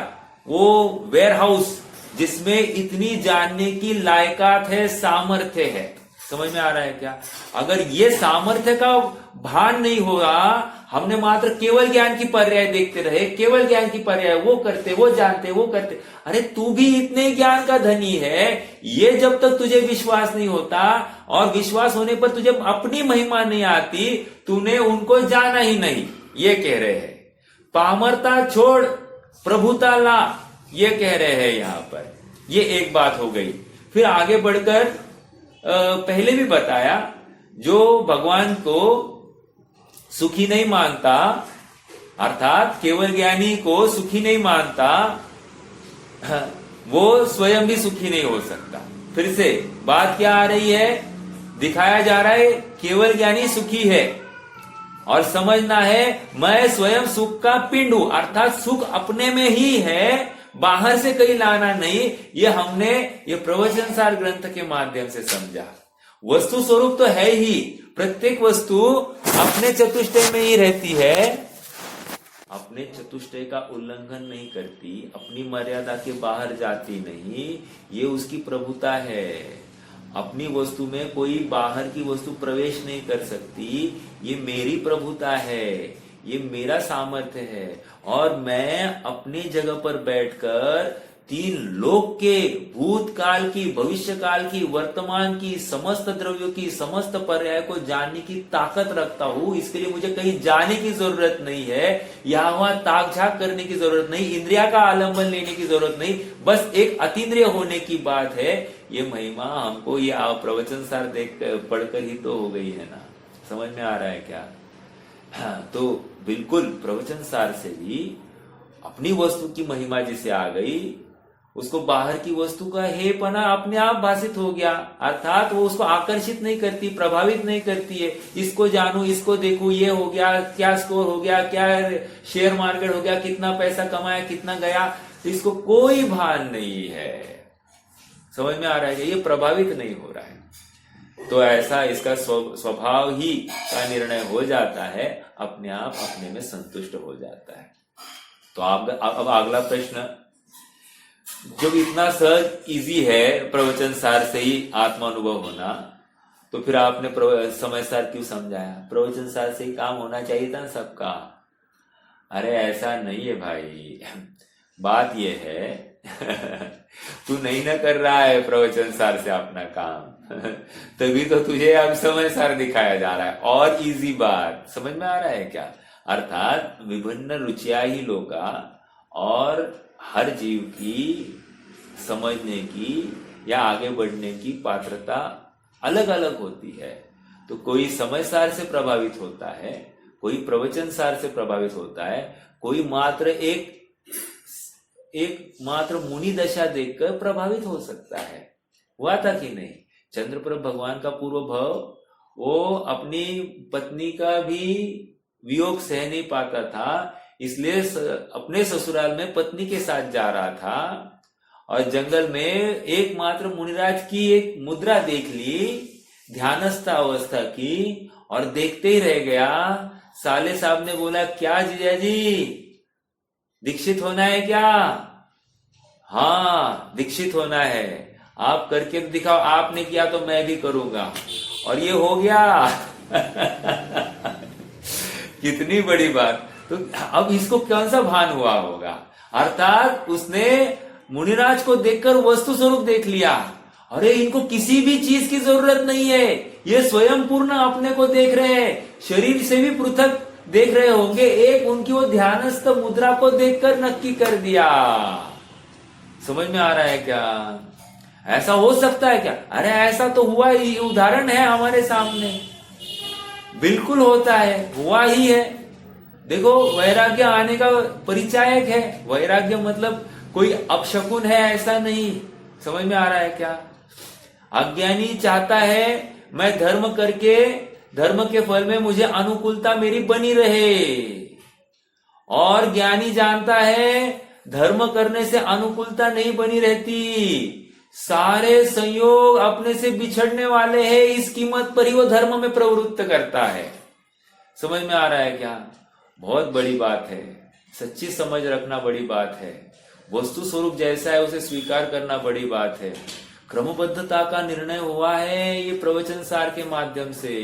वो वेयरहाउस जिसमें इतनी जानने की लायकात है, सामर्थ्य है। समझ में आ रहा है क्या? अगर ये सामर्थ्य का भान नहीं होगा, हमने मात्र केवल ज्ञान की पर्याय देखते रहे, केवल ज्ञान की पर्याय वो करते, वो जानते, वो करते। अरे तू भी इतने ज्ञान का धनी है, ये जब तक तुझे विश्वास नहीं होता, और विश्वास होने पर तुझे अपनी महिमा नहीं आती, तूने उनको जाना ही नहीं, ये कह रहे हैं। पामरता छोड़, प्रभुता ला, ये कह रहे हैं यहां पर। ये एक बात हो गई। फिर आगे बढ़कर पहले भी बताया, जो भगवान को सुखी नहीं मानता, अर्थात केवल ज्ञानी को सुखी नहीं मानता, वो स्वयं भी सुखी नहीं हो सकता। फिर से बात क्या आ रही है? दिखाया जा रहा है केवल ज्ञानी सुखी है, और समझना है मैं स्वयं सुख का पिंड हूं, अर्थात सुख अपने में ही है, बाहर से कहीं लाना नहीं। ये हमने ये प्रवचन सार ग्रंथ के माध्यम से समझा। वस्तु स्वरूप तो है ही, प्रत्येक वस्तु अपने चतुष्टय में ही रहती है, अपने चतुष्टय का उल्लंघन नहीं करती, अपनी मर्यादा के बाहर जाती नहीं, ये उसकी प्रभुता है। अपनी वस्तु में कोई बाहर की वस्तु प्रवेश नहीं कर सकती, ये मेरी प्रभुता है, ये मेरा सामर्थ्य है। और मैं अपनी जगह पर बैठकर तीन लोक के, भूतकाल की, भविष्य काल की, वर्तमान की, समस्त द्रव्यों की, समस्त पर्याय को जानने की ताकत रखता हूं। इसके लिए मुझे कहीं जाने की जरूरत नहीं है, यहां वहां ताक झाक करने की जरूरत नहीं, इंद्रिया का आलंबन लेने की जरूरत नहीं, बस एक अतीन्द्रिय होने की बात है। ये महिमा हमको ये प्रवचन सार देख पढ़कर ही तो हो गई है ना। समझ में आ रहा है क्या? हाँ, तो बिल्कुल प्रवचन सार से भी अपनी वस्तु की महिमा जिसे आ गई, उसको बाहर की वस्तु का हेपना अपने आप भाषित हो गया, अर्थात वो उसको आकर्षित नहीं करती, प्रभावित नहीं करती है। इसको जानू, इसको देखू, ये हो गया, क्या स्कोर हो गया, क्या शेयर मार्केट हो गया, कितना पैसा कमाया, कितना गया, तो इसको कोई भान नहीं है। समझ में आ रहा है? ये प्रभावित नहीं हो रहा है। तो ऐसा इसका स्वभाव ही का निर्णय हो जाता है, अपने आप अपने में संतुष्ट हो जाता है। तो अब अगला प्रश्न, जब इतना सहज इजी है प्रवचन सार से ही आत्मानुभव होना, तो फिर आपने समय सार क्यों समझाया? प्रवचन सार से ही काम होना चाहिए था सबका। अरे ऐसा नहीं है भाई, बात यह है तू नहीं ना कर रहा है प्रवचन सार से अपना काम तभी तो तुझे अब समय सार दिखाया जा रहा है। और इजी बात समझ में आ रहा है क्या? अर्थात विभिन्न रुचियां ही लोका, और हर जीव की समझने की या आगे बढ़ने की पात्रता अलग अलग होती है। तो कोई समय सार से प्रभावित होता है, कोई प्रवचन सार से प्रभावित होता है, कोई मात्र एक मात्र मुनि दशा देखकर प्रभावित हो सकता है। हुआ था कि नहीं? चंद्रप्रभ भगवान का पूर्व भव, वो अपनी पत्नी का भी वियोग सह नहीं पाता था, इसलिए अपने ससुराल में पत्नी के साथ जा रहा था, और जंगल में एकमात्र मुनिराज की एक मुद्रा देख ली, ध्यानस्थ अवस्था की, और देखते ही रह गया। साले साहब ने बोला, क्या जीजा जी दीक्षित होना है क्या? हाँ दीक्षित होना है, आप करके दिखाओ, आपने किया तो मैं भी करूंगा। और ये हो गया कितनी बड़ी बात। तो अब इसको कौन सा भान हुआ होगा? अर्थात उसने मुनिराज को देखकर वस्तु स्वरूप देख लिया, अरे इनको किसी भी चीज की जरूरत नहीं है, ये स्वयं पूर्ण अपने को देख रहे हैं, शरीर से भी पृथक देख रहे होंगे। एक उनकी वो ध्यानस्थ मुद्रा को देखकर नक्की कर दिया। समझ में आ रहा है क्या? ऐसा हो सकता है क्या? अरे ऐसा तो हुआ ही, उदाहरण है हमारे सामने, बिल्कुल होता है, हुआ ही है। देखो, वैराग्य आने का परिचायक है। वैराग्य मतलब कोई अपशकुन है ऐसा नहीं। समझ में आ रहा है क्या? अज्ञानी चाहता है मैं धर्म करके धर्म के फल में मुझे अनुकूलता मेरी बनी रहे, और ज्ञानी जानता है धर्म करने से अनुकूलता नहीं बनी रहती, सारे संयोग अपने से बिछड़ने वाले हैं, इस कीमत पर ही वो धर्म में प्रवृत्त करता है। समझ में आ रहा है क्या? बहुत बड़ी बात है, सच्ची समझ रखना बड़ी बात है। वस्तु स्वरूप जैसा है उसे स्वीकार करना बड़ी बात है। क्रमबद्धता का निर्णय हुआ है ये प्रवचन सार के माध्यम से।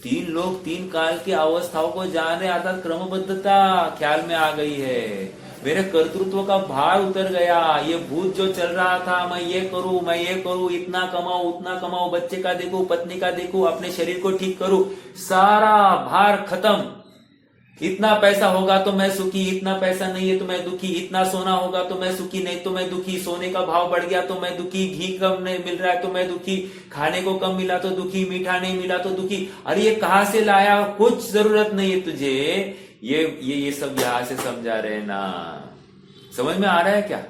3 लोग 3 काल की अवस्थाओं को जान रहे, अर्थात क्रमबद्धता ख्याल में आ गई है। मेरे कर्तृत्व का भार उतर गया। ये भूत जो चल रहा था, मैं ये करूं, मैं ये करूं, इतना कमाऊं, उतना कमाऊं, बच्चे का देखूं, पत्नी का देखूं, अपने शरीर को ठीक करूं, सारा भार खत्म। इतना पैसा होगा तो मैं सुखी, इतना पैसा नहीं है तो मैं दुखी, इतना सोना होगा तो मैं सुखी, नहीं तो मैं दुखी, सोने का भाव बढ़ गया तो मैं दुखी, घी कम नहीं मिल रहा है तो मैं दुखी, खाने को कम मिला तो दुखी, मीठा नहीं मिला तो दुखी। अरे ये कहां से लाया? कुछ जरूरत नहीं है तुझे। ये सब यहां से समझा रहे ना। समझ में आ रहा है क्या?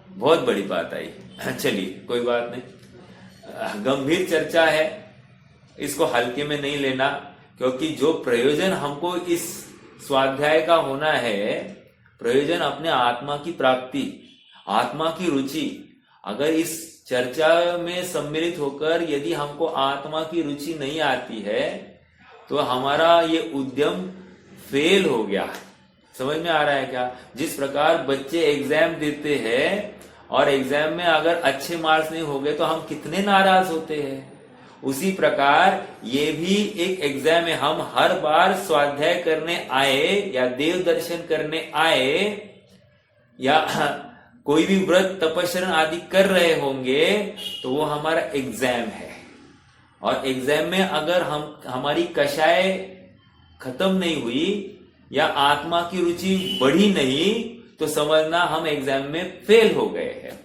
बहुत बड़ी बात आई। चलिए, कोई बात नहीं, गंभीर चर्चा है, इसको हल्के में नहीं लेना, क्योंकि जो प्रयोजन हमको इस स्वाध्याय का होना है, प्रयोजन अपने आत्मा की प्राप्ति, आत्मा की रुचि। अगर इस चर्चा में सम्मिलित होकर यदि हमको आत्मा की रुचि नहीं आती है तो हमारा ये उद्यम फेल हो गया। समझ में आ रहा है क्या? जिस प्रकार बच्चे एग्जाम देते हैं और एग्जाम में अगर अच्छे मार्क्स नहीं हो गए तो हम कितने नाराज होते हैं, उसी प्रकार ये भी एक एग्जाम है। हम हर बार स्वाध्याय करने आए या देव दर्शन करने आए या कोई भी व्रत तपस्या आदि कर रहे होंगे तो वो हमारा एग्जाम है। और एग्जाम में अगर हमारी कषाय खत्म नहीं हुई या आत्मा की रुचि बढ़ी नहीं तो समझना हम एग्जाम में फेल हो गए हैं।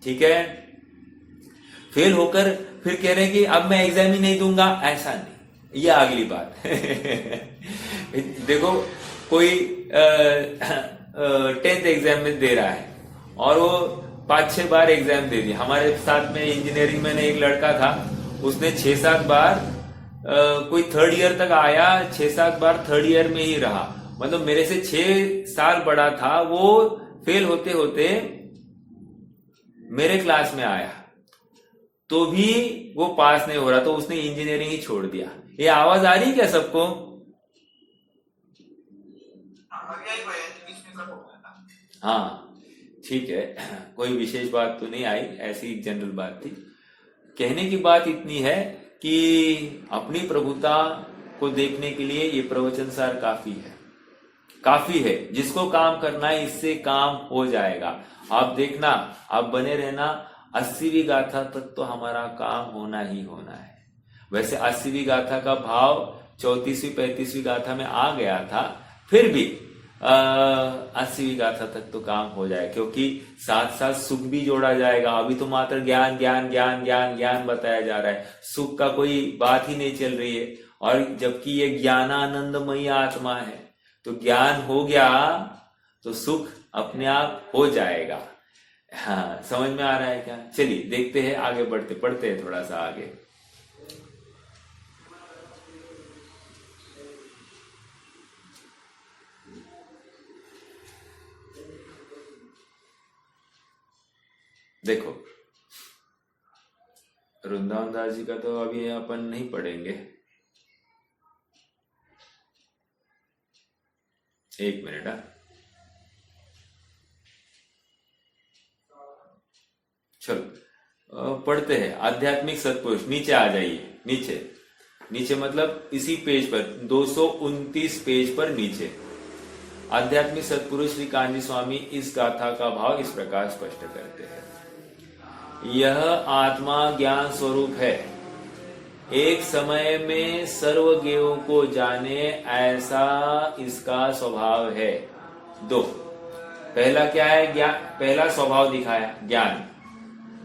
ठीक है? फेल होकर फिर कह रहे हैं कि अब मैं एग्जाम ही नहीं दूंगा, ऐसा नहीं, ये अगली बात। देखो, कोई 10th एग्जाम में दे रहा है और वो 5-6 बार एग्जाम दे दिया। हमारे साथ में इंजीनियरिंग में एक लड़का था, उसने 6-7 बार कोई 3rd ईयर तक आया, 6-7 बार 3rd ईयर में ही रहा। मतलब मेरे से 6 साल बड़ा था। वो फेल होते होते मेरे क्लास में आया तो भी वो पास नहीं हो रहा, तो उसने इंजीनियरिंग ही छोड़ दिया। ये आवाज आ रही क्या सबको? हाँ, ठीक है, कोई विशेष बात तो नहीं आई, ऐसी जनरल बात थी। कहने की बात इतनी है कि अपनी प्रभुता को देखने के लिए ये प्रवचन सार काफी है। जिसको काम करना है इससे काम हो जाएगा। आप देखना, आप बने रहना, 80वीं गाथा तक तो हमारा काम होना ही होना है। वैसे 80वीं गाथा का भाव 34वीं 35वीं गाथा में आ गया था, फिर भी 80वीं गाथा तक तो काम हो जाए, क्योंकि साथ साथ सुख भी जोड़ा जाएगा। अभी तो मात्र ज्ञान ज्ञान ज्ञान ज्ञान ज्ञान बताया जा रहा है, सुख का कोई बात ही नहीं चल रही है। और जबकि ये ज्ञानानंदमयी आत्मा है, तो ज्ञान हो गया तो सुख अपने आप हो जाएगा। हाँ, समझ में आ रहा है क्या? चलिए देखते हैं, आगे पढ़ते हैं थोड़ा सा आगे। देखो, वृंदावन दास जी का तो अभी अपन नहीं पढ़ेंगे, 1 मिनट। चलो पढ़ते हैं। आध्यात्मिक सत्पुरुष, नीचे आ जाइए। नीचे मतलब इसी पेज पर 229 पेज पर नीचे आध्यात्मिक सत्पुरुष श्री कान्जी स्वामी इस गाथा का भाव इस प्रकार स्पष्ट करते हैं। यह आत्मा ज्ञान स्वरूप है, एक समय में सर्वज्ञों को जाने ऐसा इसका स्वभाव है। 2, पहला क्या है? ज्ञान। पहला स्वभाव दिखाया ज्ञान।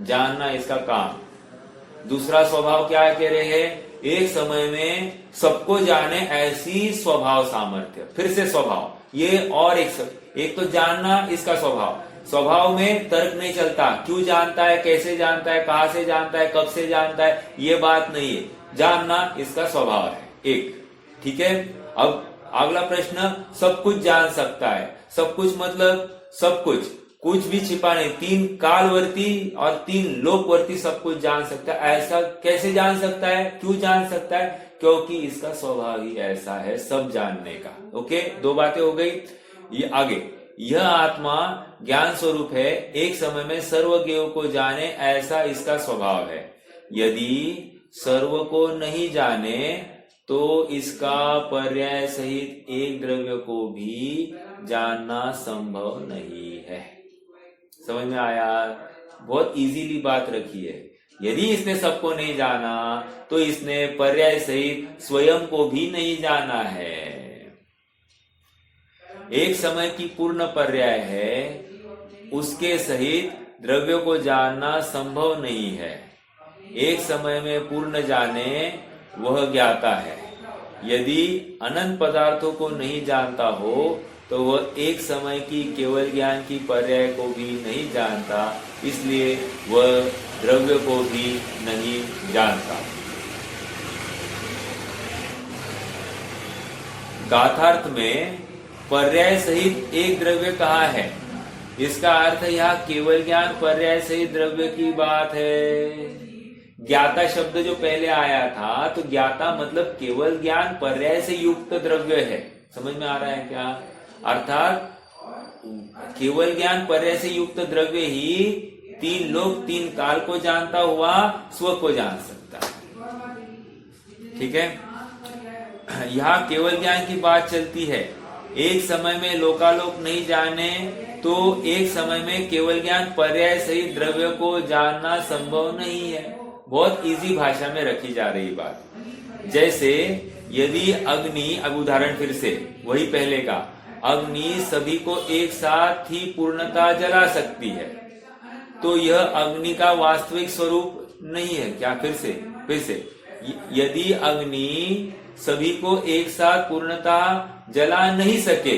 जानना इसका काम। दूसरा स्वभाव क्या कह रहे हैं? एक समय में सबको जाने ऐसी स्वभाव सामर्थ्य। फिर से स्वभाव, ये और एक तो जानना इसका स्वभाव। स्वभाव में तर्क नहीं चलता, क्यों जानता है, कैसे जानता है, कहां से जानता है, कब से जानता है, ये बात नहीं है। जानना इसका स्वभाव है एक। ठीक है, अब अगला प्रश्न, सब कुछ जान सकता है। सब कुछ मतलब सब कुछ, कुछ भी छिपा नहीं। 3 कालवर्ती और 3 लोकवर्ती सब कुछ जान सकता है। ऐसा कैसे जान सकता है, क्यों जान सकता है? क्योंकि इसका स्वभाव ही ऐसा है सब जानने का। ओके, 2 बातें हो गई। ये आगे, यह आत्मा ज्ञान स्वरूप है, एक समय में सर्वज्ञ को जाने ऐसा इसका स्वभाव है। यदि सर्व को नहीं जाने तो इसका पर्याय सहित एक द्रव्य को भी जानना संभव नहीं है। समझ में आया? बहुत इजीली बात रखी है। यदि इसने सबको नहीं जाना तो इसने पर्याय सहित स्वयं को भी नहीं जाना है। एक समय की पूर्ण पर्याय है, उसके सहित द्रव्य को जानना संभव नहीं है। एक समय में पूर्ण जाने वह ज्ञाता है। यदि अनंत पदार्थों को नहीं जानता हो तो वह एक समय की केवल ज्ञान की पर्याय को भी नहीं जानता, इसलिए वह द्रव्य को भी नहीं जानता। गाथार्थ में पर्याय सहित एक द्रव्य कहा है, इसका अर्थ यह केवल ज्ञान पर्याय सहित द्रव्य की बात है। ज्ञाता शब्द जो पहले आया था, तो ज्ञाता मतलब केवल ज्ञान पर्याय से युक्त द्रव्य है। समझ में आ रहा है क्या? अर्थात केवल ज्ञान पर्याय से युक्त द्रव्य ही 3 लोक 3 काल को जानता हुआ स्व को जान सकता है। ठीक है, यहाँ केवल ज्ञान की बात चलती है। एक समय में लोकालोक नहीं जाने तो एक समय में केवल ज्ञान पर्याय सहित द्रव्य को जानना संभव नहीं है। बहुत इजी भाषा में रखी जा रही बात। जैसे यदि अग्नि, अब उदाहरण फिर से वही पहले का, अग्नि सभी को एक साथ ही पूर्णता जला सकती है, तो यह अग्नि का वास्तविक स्वरूप नहीं है क्या? फिर से यदि अग्नि सभी को एक साथ पूर्णता जला नहीं सके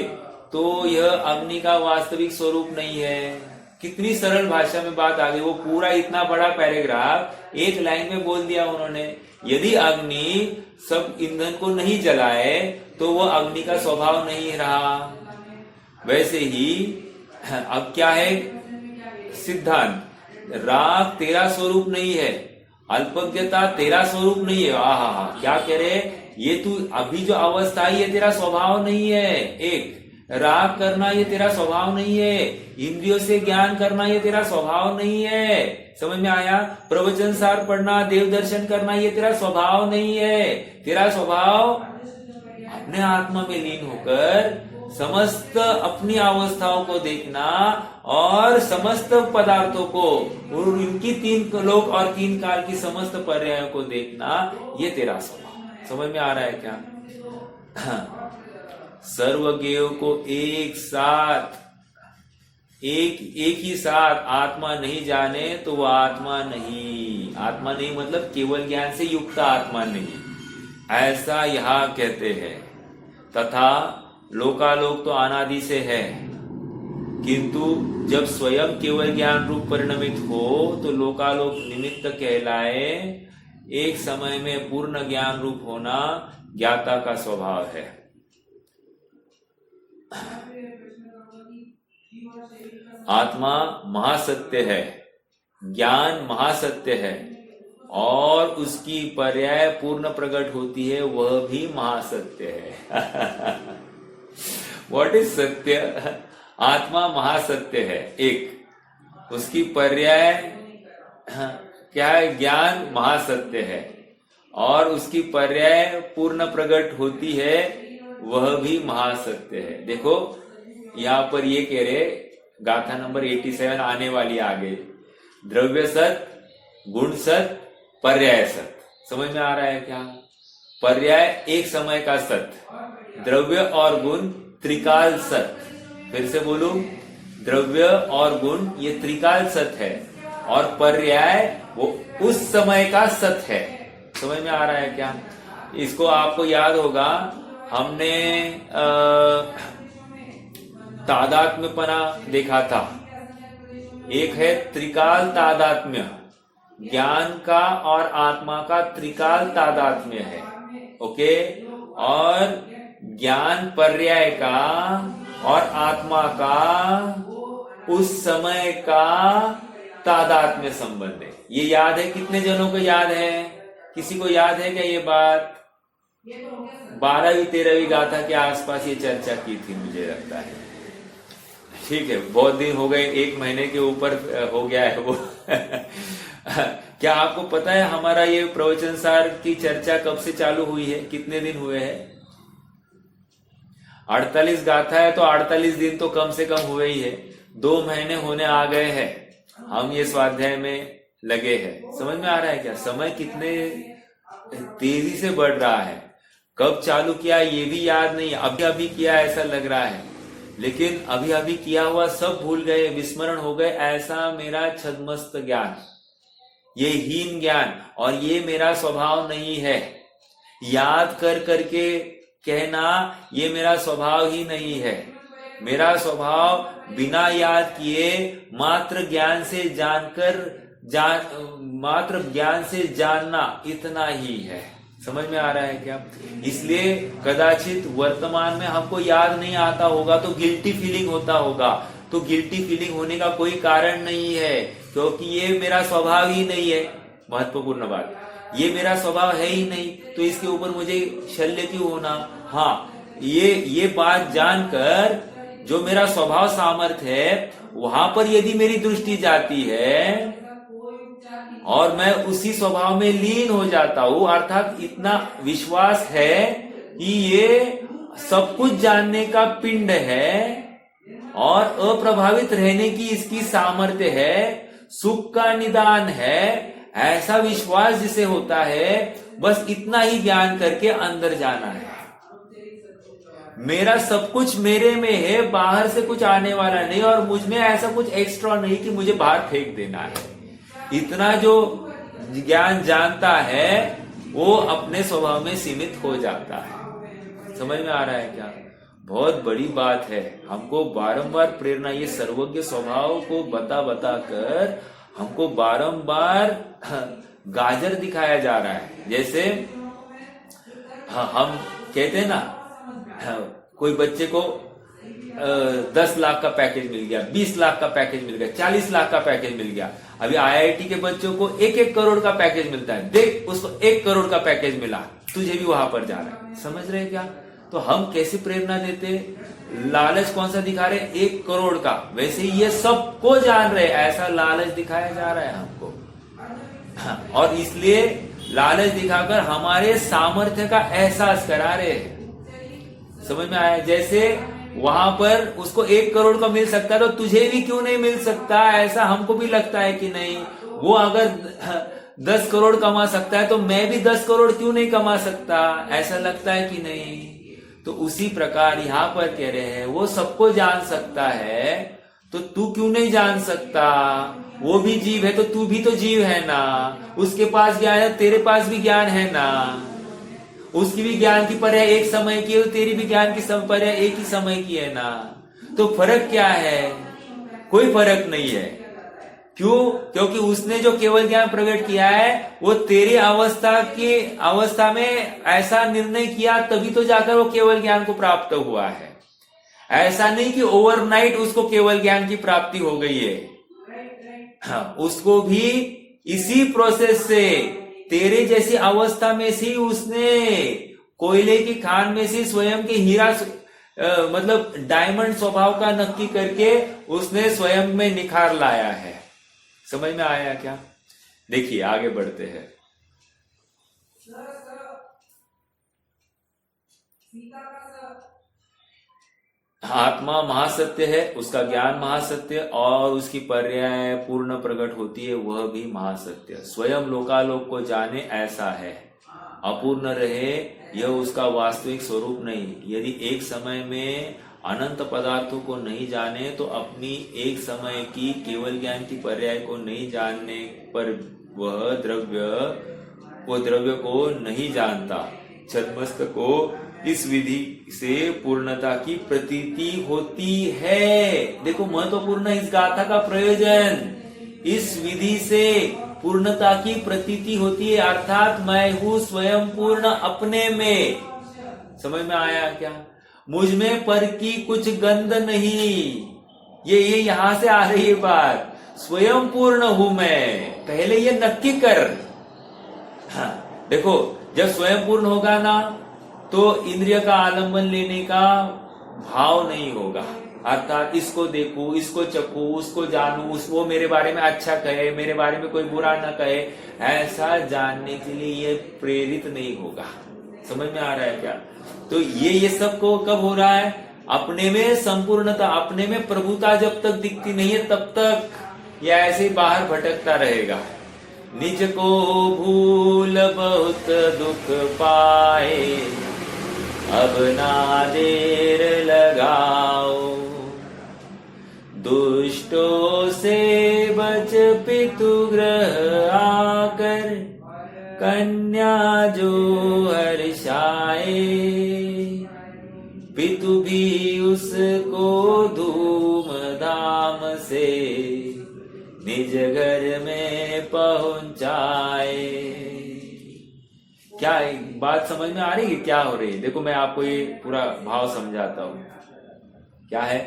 तो यह अग्नि का वास्तविक स्वरूप नहीं है। कितनी सरल भाषा में बात आ गई। वो पूरा इतना बड़ा पैराग्राफ एक लाइन में बोल दिया उन्होंने। यदि अग्नि सब ईंधन को नहीं जलाए तो वह अग्नि का स्वभाव नहीं रहा। वैसे ही अब क्या है सिद्धांत, राग तेरा स्वरूप नहीं है, अल्पज्ञता तेरा स्वरूप नहीं है। आहा, क्या कह रहे, ये तू अभी जो अवस्था है ये तेरा स्वभाव नहीं है। एक राग करना ये तेरा स्वभाव नहीं है, इंद्रियों से ज्ञान करना ये तेरा स्वभाव नहीं है। समझ में आया? प्रवचन सार पढ़ना, देव दर्शन करना ये तेरा स्वभाव नहीं है। तेरा स्वभाव अपने आत्मा में लीन होकर समस्त अपनी अवस्थाओं को देखना और समस्त पदार्थों को और उनकी 3 लोक और 3 काल की समस्त पर्यायों को देखना, ये तेरा स्वभाव। समझ में आ रहा है क्या? सर्वज्ञ को एक साथ एक ही साथ आत्मा नहीं जाने तो वह आत्मा नहीं। आत्मा नहीं मतलब केवल ज्ञान से युक्त आत्मा नहीं, ऐसा यहाँ कहते हैं। तथा लोकालोक तो अनादि से है, किंतु जब स्वयं केवल ज्ञान रूप परिणमित हो तो लोकालोक निमित्त कहलाए। एक समय में पूर्ण ज्ञान रूप होना ज्ञाता का स्वभाव है। आत्मा महासत्य है, ज्ञान महासत्य है और उसकी पर्याय पूर्ण प्रकट होती है, वह भी महासत्य है। व्हाट इज सत्य? आत्मा महासत्य है एक, उसकी पर्याय क्या है? ज्ञान महासत्य है और उसकी पर्याय पूर्ण प्रकट होती है, वह भी महासत्य है। देखो यहाँ पर ये कह रहे, गाथा नंबर 87 आने वाली आगे, द्रव्य सत, गुण सत, पर्याय सत। समझ में आ रहा है क्या? पर्याय एक समय का सत, द्रव्य और गुण त्रिकाल सत। फिर से बोलूं, द्रव्य और गुण ये त्रिकाल सत है। और पर्याय वो उस समय का सत है। समझ में आ रहा है क्या? इसको आपको याद होगा, हमने तादात्म्यपना देखा था। एक है त्रिकाल तादात्म्य, ज्ञान का और आत्मा का त्रिकाल तादात्म्य है, ओके। और ज्ञान पर्याय का और आत्मा का उस समय का तादात्म्य संबंध है। ये याद है? कितने जनों को याद है? किसी को याद है क्या ये बात? 12वीं 13वीं गाथा के आसपास ये चर्चा की थी, मुझे लगता है। ठीक है, बहुत दिन हो गए, 1 महीने के ऊपर हो गया है वो। क्या आपको पता है हमारा ये प्रवचन सार की चर्चा कब से चालू हुई है? कितने दिन हुए हैं? 48 गाथा है तो 48 दिन तो कम से कम हुए ही है। 2 महीने होने आ गए हैं, हम ये स्वाध्याय में लगे हैं। समझ में आ रहा है क्या? समय कितने तेजी से बढ़ रहा है। कब चालू किया ये भी याद नहीं, अभी अभी किया ऐसा लग रहा है, लेकिन अभी अभी किया हुआ सब भूल गए, विस्मरण हो गए। ऐसा मेरा छद्मस्त ज्ञान, ये हीन ज्ञान, और ये मेरा स्वभाव नहीं है। याद कर करके कहना ये मेरा स्वभाव ही नहीं है। मेरा स्वभाव बिना याद किए मात्र ज्ञान से जानना, इतना ही है। समझ में आ रहा है क्या? इसलिए कदाचित वर्तमान में हमको याद नहीं आता होगा तो गिल्टी फीलिंग होता होगा। तो गिल्टी फीलिंग होने का कोई कारण नहीं है, क्योंकि ये मेरा स्वभाव ही नहीं है। महत्वपूर्ण बात, ये मेरा स्वभाव है ही नहीं, तो इसके ऊपर मुझे शल्य क्यों होना? हाँ, ये बात जानकर जो मेरा स्वभाव सामर्थ्य है वहां पर यदि मेरी दृष्टि जाती है और मैं उसी स्वभाव में लीन हो जाता हूं, अर्थात इतना विश्वास है कि ये सब कुछ जानने का पिंड है और अप्रभावित रहने की इसकी सामर्थ्य है, सुख का निदान है, ऐसा विश्वास जिसे होता है, बस इतना ही ज्ञान करके अंदर जाना है। मेरा सब कुछ मेरे में है, बाहर से कुछ आने वाला नहीं, और मुझ में ऐसा कुछ एक्स्ट्रा नहीं कि मुझे बाहर फेंक देना है। इतना जो ज्ञान जानता है वो अपने स्वभाव में सीमित हो जाता है। समझ में आ रहा है क्या? बहुत बड़ी बात है। हमको बारंबार प्रेरणा, ये सर्वज्ञ स्वभाव को बता कर हमको बारंबार गाजर दिखाया जा रहा है। जैसे हम कहते हैं ना, कोई बच्चे को 10 लाख का पैकेज मिल गया, 20 लाख का पैकेज मिल गया, 40 लाख का पैकेज मिल गया। अभी IIT के बच्चों को 1-1 करोड़ का पैकेज मिलता है। देख, उसको 1 करोड़ का पैकेज मिला, तुझे भी वहां पर जाना है। समझ रहे क्या? तो हम कैसे प्रेरणा देते? लालच कौन सा दिखा रहे? 1 करोड़ का। वैसे ये सबको जान रहे, ऐसा लालच दिखाया जा रहा है हमको। और इसलिए लालच दिखाकर हमारे सामर्थ्य का एहसास करा रहे हैं। समझ में आया? जैसे वहां पर उसको 1 करोड़ का मिल सकता है तो तुझे भी क्यों नहीं मिल सकता? ऐसा हमको भी लगता है कि नहीं, वो अगर 10 करोड़ कमा सकता है तो मैं भी 10 करोड़ क्यों नहीं कमा सकता? ऐसा लगता है कि नहीं? तो उसी प्रकार यहां पर कह रहे हैं, वो सबको जान सकता है तो तू क्यों नहीं जान सकता? वो भी जीव है तो तू भी तो जीव है ना। उसके पास ज्ञान है, तेरे पास भी ज्ञान है ना। उसकी भी ज्ञान की पर्याय एक समय की है, तेरी भी ज्ञान की पर्याय एक ही समय की है ना। तो फर्क क्या है? कोई फर्क नहीं है। क्यों? क्योंकि उसने जो केवल ज्ञान प्रकट किया है वो तेरी अवस्था में ऐसा निर्णय किया, तभी तो जाकर वो केवल ज्ञान को प्राप्त हुआ है। ऐसा नहीं कि ओवरनाइट उसको केवल ज्ञान की प्राप्ति हो गई है। हाँ, उसको भी इसी प्रोसेस से, तेरे जैसी अवस्था में से उसने कोयले की खान में से स्वयं के हीरा मतलब डायमंड स्वभाव का नक्की करके उसने स्वयं में निखार लाया है। समझ में आया क्या? देखिए आगे बढ़ते हैं। आत्मा महासत्य है, उसका ज्ञान महासत्य, और उसकी पर्याय पूर्ण प्रकट होती है, वह भी महासत्य। स्वयं लोकालोक को जाने ऐसा है, अपूर्ण रहे यह उसका वास्तविक स्वरूप नहीं। यदि एक समय में अनंत पदार्थों को नहीं जाने तो अपनी एक समय की केवल ज्ञान की पर्याय को नहीं जानने पर वह द्रव्य को नहीं जानता। छद्मस्त को इस विधि से पूर्णता की प्रतीति होती है। देखो महत्वपूर्ण इस गाथा का प्रयोजन, इस विधि से पूर्णता की प्रतीति होती है, अर्थात मैं हूं स्वयं पूर्ण अपने में। समझ में आया क्या? मुझ में पर की कुछ गंध नहीं। ये यहां से आ रही है बात। स्वयं पूर्ण हूं मैं, पहले ये नक्की कर। हाँ, देखो जब स्वयं पूर्ण होगा ना तो इंद्रिय का आलंबन लेने का भाव नहीं होगा। अर्थात इसको देखूं, इसको चखूं, उसको जानूं, वो मेरे बारे में अच्छा कहे, मेरे बारे में कोई बुरा ना कहे, ऐसा जानने के लिए ये प्रेरित नहीं होगा। समझ में आ रहा है क्या? तो ये सब को कब हो रहा है? अपने में संपूर्णता, अपने में प्रभुता जब तक दिखती नहीं है तब तक ये ऐसे बाहर भटकता रहेगा। निज को भूल बहुत दुख पाए, अब ना देर लगाओ, दुष्टों से बच पितु ग्रह आकर, कन्या जो हर्षाए, पितु भी उसको धूम धाम से निज घर में पहुंचाए। क्या बात समझ में आ रही है? क्या हो रही है? देखो मैं आपको ये पूरा भाव समझाता हूं। क्या है?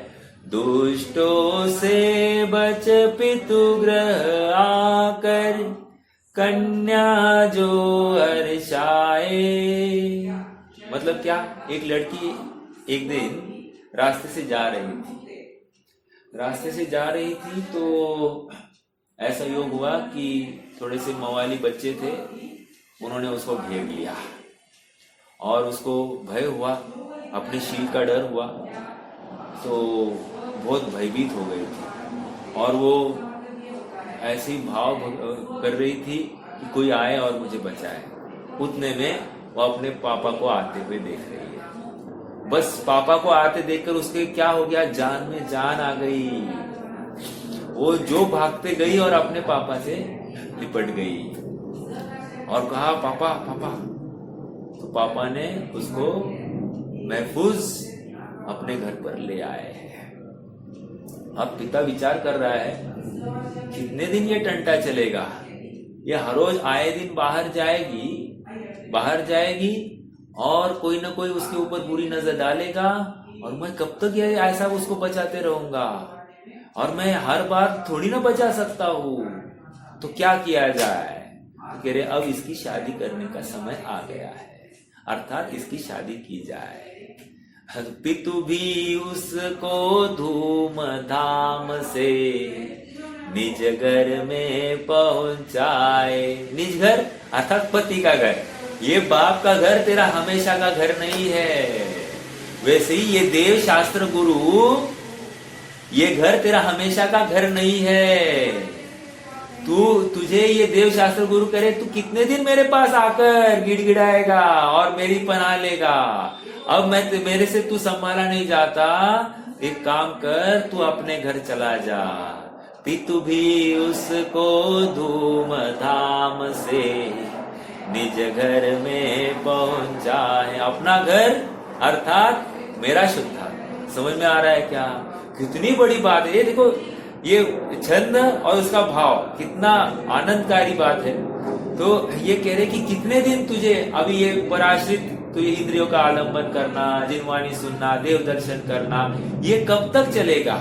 दुष्टों से बच पितु ग्रह आकर, कन्या जो हर्षाए। मतलब क्या? एक लड़की एक दिन रास्ते से जा रही थी तो ऐसा योग हुआ कि थोड़े से मवाली बच्चे थे, उन्होंने उसको घेर लिया और उसको भय हुआ, अपने शील का डर हुआ, तो बहुत भयभीत हो गई थी और वो ऐसे ही भाव कर रही थी कि कोई आए और मुझे बचाए। उतने में वो अपने पापा को आते हुए देख रही है। बस पापा को आते देखकर उसके क्या हो गया, जान में जान आ गई। वो जो भागते गई और अपने पापा से लिपट गई और कहा पापा पापा। तो पापा ने उसको महफूज अपने घर पर ले आए। अब पिता विचार कर रहा है कितने दिन ये टंटा चलेगा। ये हर रोज आए दिन बाहर जाएगी और कोई ना कोई उसके ऊपर बुरी नजर डालेगा और मैं कब तक ये ऐसा उसको बचाते रहूंगा और मैं हर बार थोड़ी ना बचा सकता हूं। तो क्या किया जाए? तो कह रहे अब इसकी शादी करने का समय आ गया है, अर्थात इसकी शादी की जाए। पितु भी उसको धूम धाम से निज घर में पहुंचाए। निज घर अर्थात पति का घर। ये बाप का घर तेरा हमेशा का घर नहीं है। वैसे ही ये देव शास्त्र गुरु, ये घर तेरा हमेशा का घर नहीं है। तुझे ये देव शास्त्र गुरु करे, तू कितने दिन मेरे पास आकर गिड़गिड़ाएगा और मेरी पनाह लेगा। अब मेरे से तू संभाला नहीं जाता, एक काम कर, तू अपने घर चला जा। पितु भी उसको धूम धाम से निज घर में पहुंचाए। अपना घर अर्थात मेरा शुद्धा। समझ में आ रहा है क्या? कितनी बड़ी बात है ये। देखो ये छंद और उसका भाव कितना आनंदकारी बात है। तो ये कह रहे कि कितने दिन तुझे अभी ये पराश्रित तुझे इंद्रियों का आलंबन करना, जिनवाणी सुनना, देव दर्शन करना, ये कब तक चलेगा?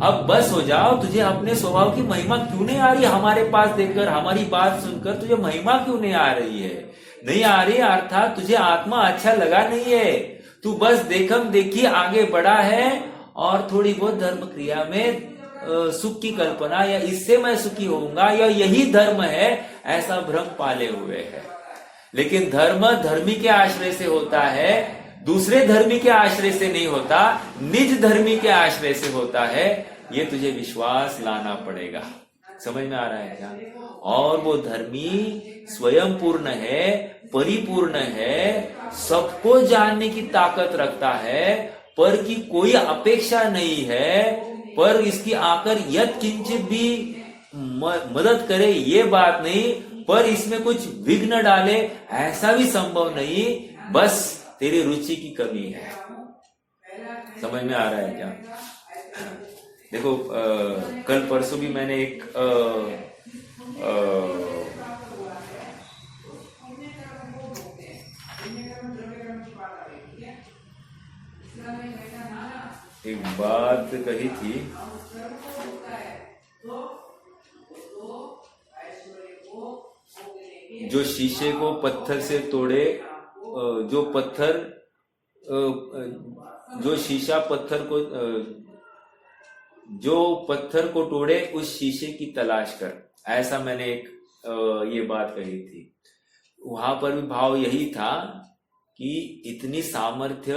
अब बस हो जाओ। तुझे अपने स्वभाव की महिमा क्यों नहीं आ रही? हमारे पास देखकर, हमारी बात सुनकर तुझे महिमा क्यों नहीं आ रही है? नहीं आ रही अर्थात तुझे आत्मा अच्छा लगा नहीं है। तू बस देखम देखी आगे बढ़ा है और थोड़ी बहुत धर्म क्रिया में सुख की कल्पना या इससे मैं सुखी होऊंगा या यही धर्म है, ऐसा भ्रम पाले हुए है। लेकिन धर्म धर्मी के आश्रय से होता है, दूसरे धर्मी के आश्रय से नहीं होता, निज धर्मी के आश्रय से होता है। ये तुझे विश्वास लाना पड़ेगा। समझ में आ रहा है क्या? और वो धर्मी स्वयं पूर्ण है, परिपूर्ण है, सबको जानने की ताकत रखता है पर की कोई अपेक्षा नहीं है, पर इसकी आकर यत् किंचित भी मदद करे ये बात नहीं, पर इसमें कुछ विघ्न डाले ऐसा भी संभव नहीं, बस तेरी रुचि की कमी है। समझ में आ रहा है क्या? देखो कल परसों भी मैंने एक बात कही थी, जो शीशे को पत्थर से तोड़े, जो पत्थर को तोड़े उस शीशे की तलाश कर, ऐसा मैंने एक ये बात कही थी। वहां पर भी भाव यही था कि इतनी सामर्थ्य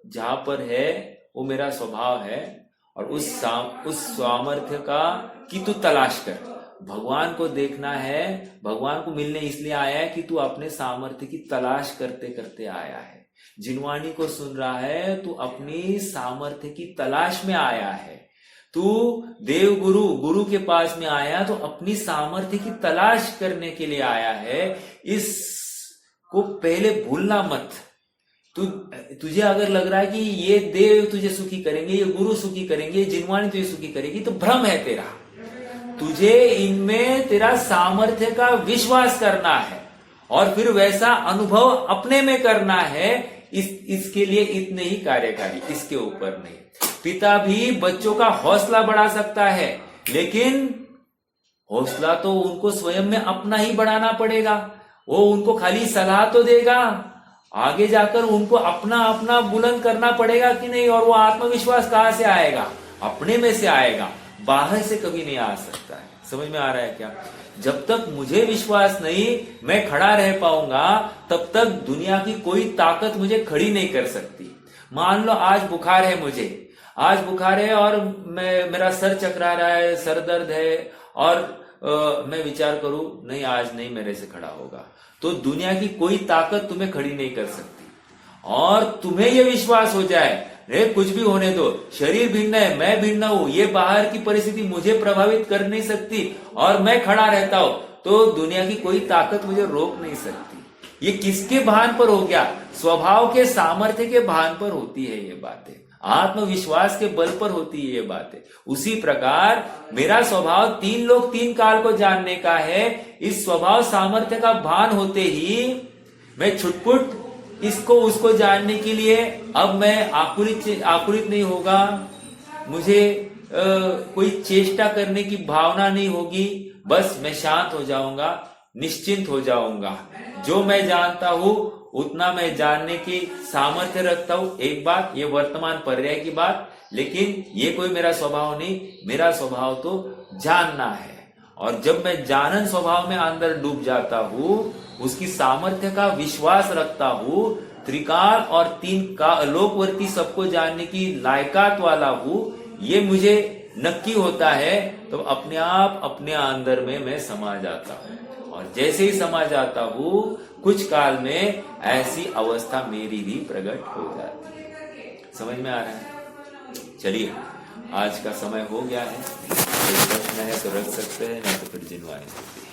जहां पर है वो मेरा स्वभाव है, और उस सामर्थ्य का कि तू तलाश कर। भगवान को देखना है, भगवान को मिलने इसलिए आया है कि तू अपने सामर्थ्य की तलाश करते करते आया है। जिनवाणी को सुन रहा है, तू अपनी सामर्थ्य की तलाश में आया है। तू देव गुरु के पास में आया तो अपनी सामर्थ्य की तलाश करने के लिए आया है। इसको पहले भूलना मत। तुझे अगर लग रहा है कि ये देव तुझे सुखी करेंगे, ये गुरु सुखी करेंगे, जिनवाणी तुझे सुखी करेगी, तो भ्रम है तेरा। तुझे इनमें तेरा सामर्थ्य का विश्वास करना है और फिर वैसा अनुभव अपने में करना है। इसके लिए इतने ही कार्यकारी, इसके ऊपर नहीं। पिता भी बच्चों का हौसला बढ़ा सकता है, लेकिन हौसला तो उनको स्वयं में अपना ही बढ़ाना पड़ेगा। वो उनको खाली सलाह तो देगा, आगे जाकर उनको अपना अपना बुलंद करना पड़ेगा कि नहीं। और वो आत्मविश्वास कहां से आएगा? अपने में से आएगा, बाहर से कभी नहीं आ सकता है। समझ में आ रहा है क्या? जब तक मुझे विश्वास नहीं मैं खड़ा रह पाऊंगा, तब तक दुनिया की कोई ताकत मुझे खड़ी नहीं कर सकती। मान लो आज बुखार है, आज बुखार है और मेरा सर चकरा रहा है, सर दर्द है, और मैं विचार करूं नहीं आज नहीं मेरे से खड़ा होगा, तो दुनिया की कोई ताकत तुम्हें खड़ी नहीं कर सकती। और तुम्हें यह विश्वास हो जाए, रे कुछ भी होने दो, शरीर भिन्न है, मैं भिन्न हूं, ये बाहर की परिस्थिति मुझे प्रभावित कर नहीं सकती और मैं खड़ा रहता हूं, तो दुनिया की कोई ताकत मुझे रोक नहीं सकती। ये किसके भान पर हो गया? स्वभाव के सामर्थ्य के भान पर होती है ये बातें, आत्मविश्वास के बल पर होती है ये बातें। उसी प्रकार मेरा स्वभाव 3 लोक 3 काल को जानने का है। इस स्वभाव सामर्थ्य का भान होते ही मैं छुटपुट इसको उसको जानने के लिए अब मैं आकुलित नहीं होगा, मुझे कोई चेष्टा करने की भावना नहीं होगी, बस मैं शांत हो जाऊंगा, निश्चिंत हो जाऊंगा। जो मैं जानता हूं उतना मैं जानने की सामर्थ्य रखता हूं। एक बात, ये वर्तमान पर्याय की बात, लेकिन ये कोई मेरा स्वभाव नहीं। मेरा स्वभाव तो जानना है, और जब मैं जानन स्वभाव में अंदर डूब जाता हूं, उसकी सामर्थ्य का विश्वास रखता हूं, त्रिकाल और 3 का लोकवर्ती सबको जानने की लायकात वाला हूं, ये मुझे नक्की होता है, तो अपने आप अपने अंदर में मैं समा जाता हूं। और जैसे ही समा जाता हूं, कुछ काल में ऐसी अवस्था मेरी भी प्रकट हो जाती है। समझ में आ रहा है? चलिए, आज का समय हो गया है। कोई प्रश्न है तो रख सकते हैं, नहीं तो फिर जिनवानी।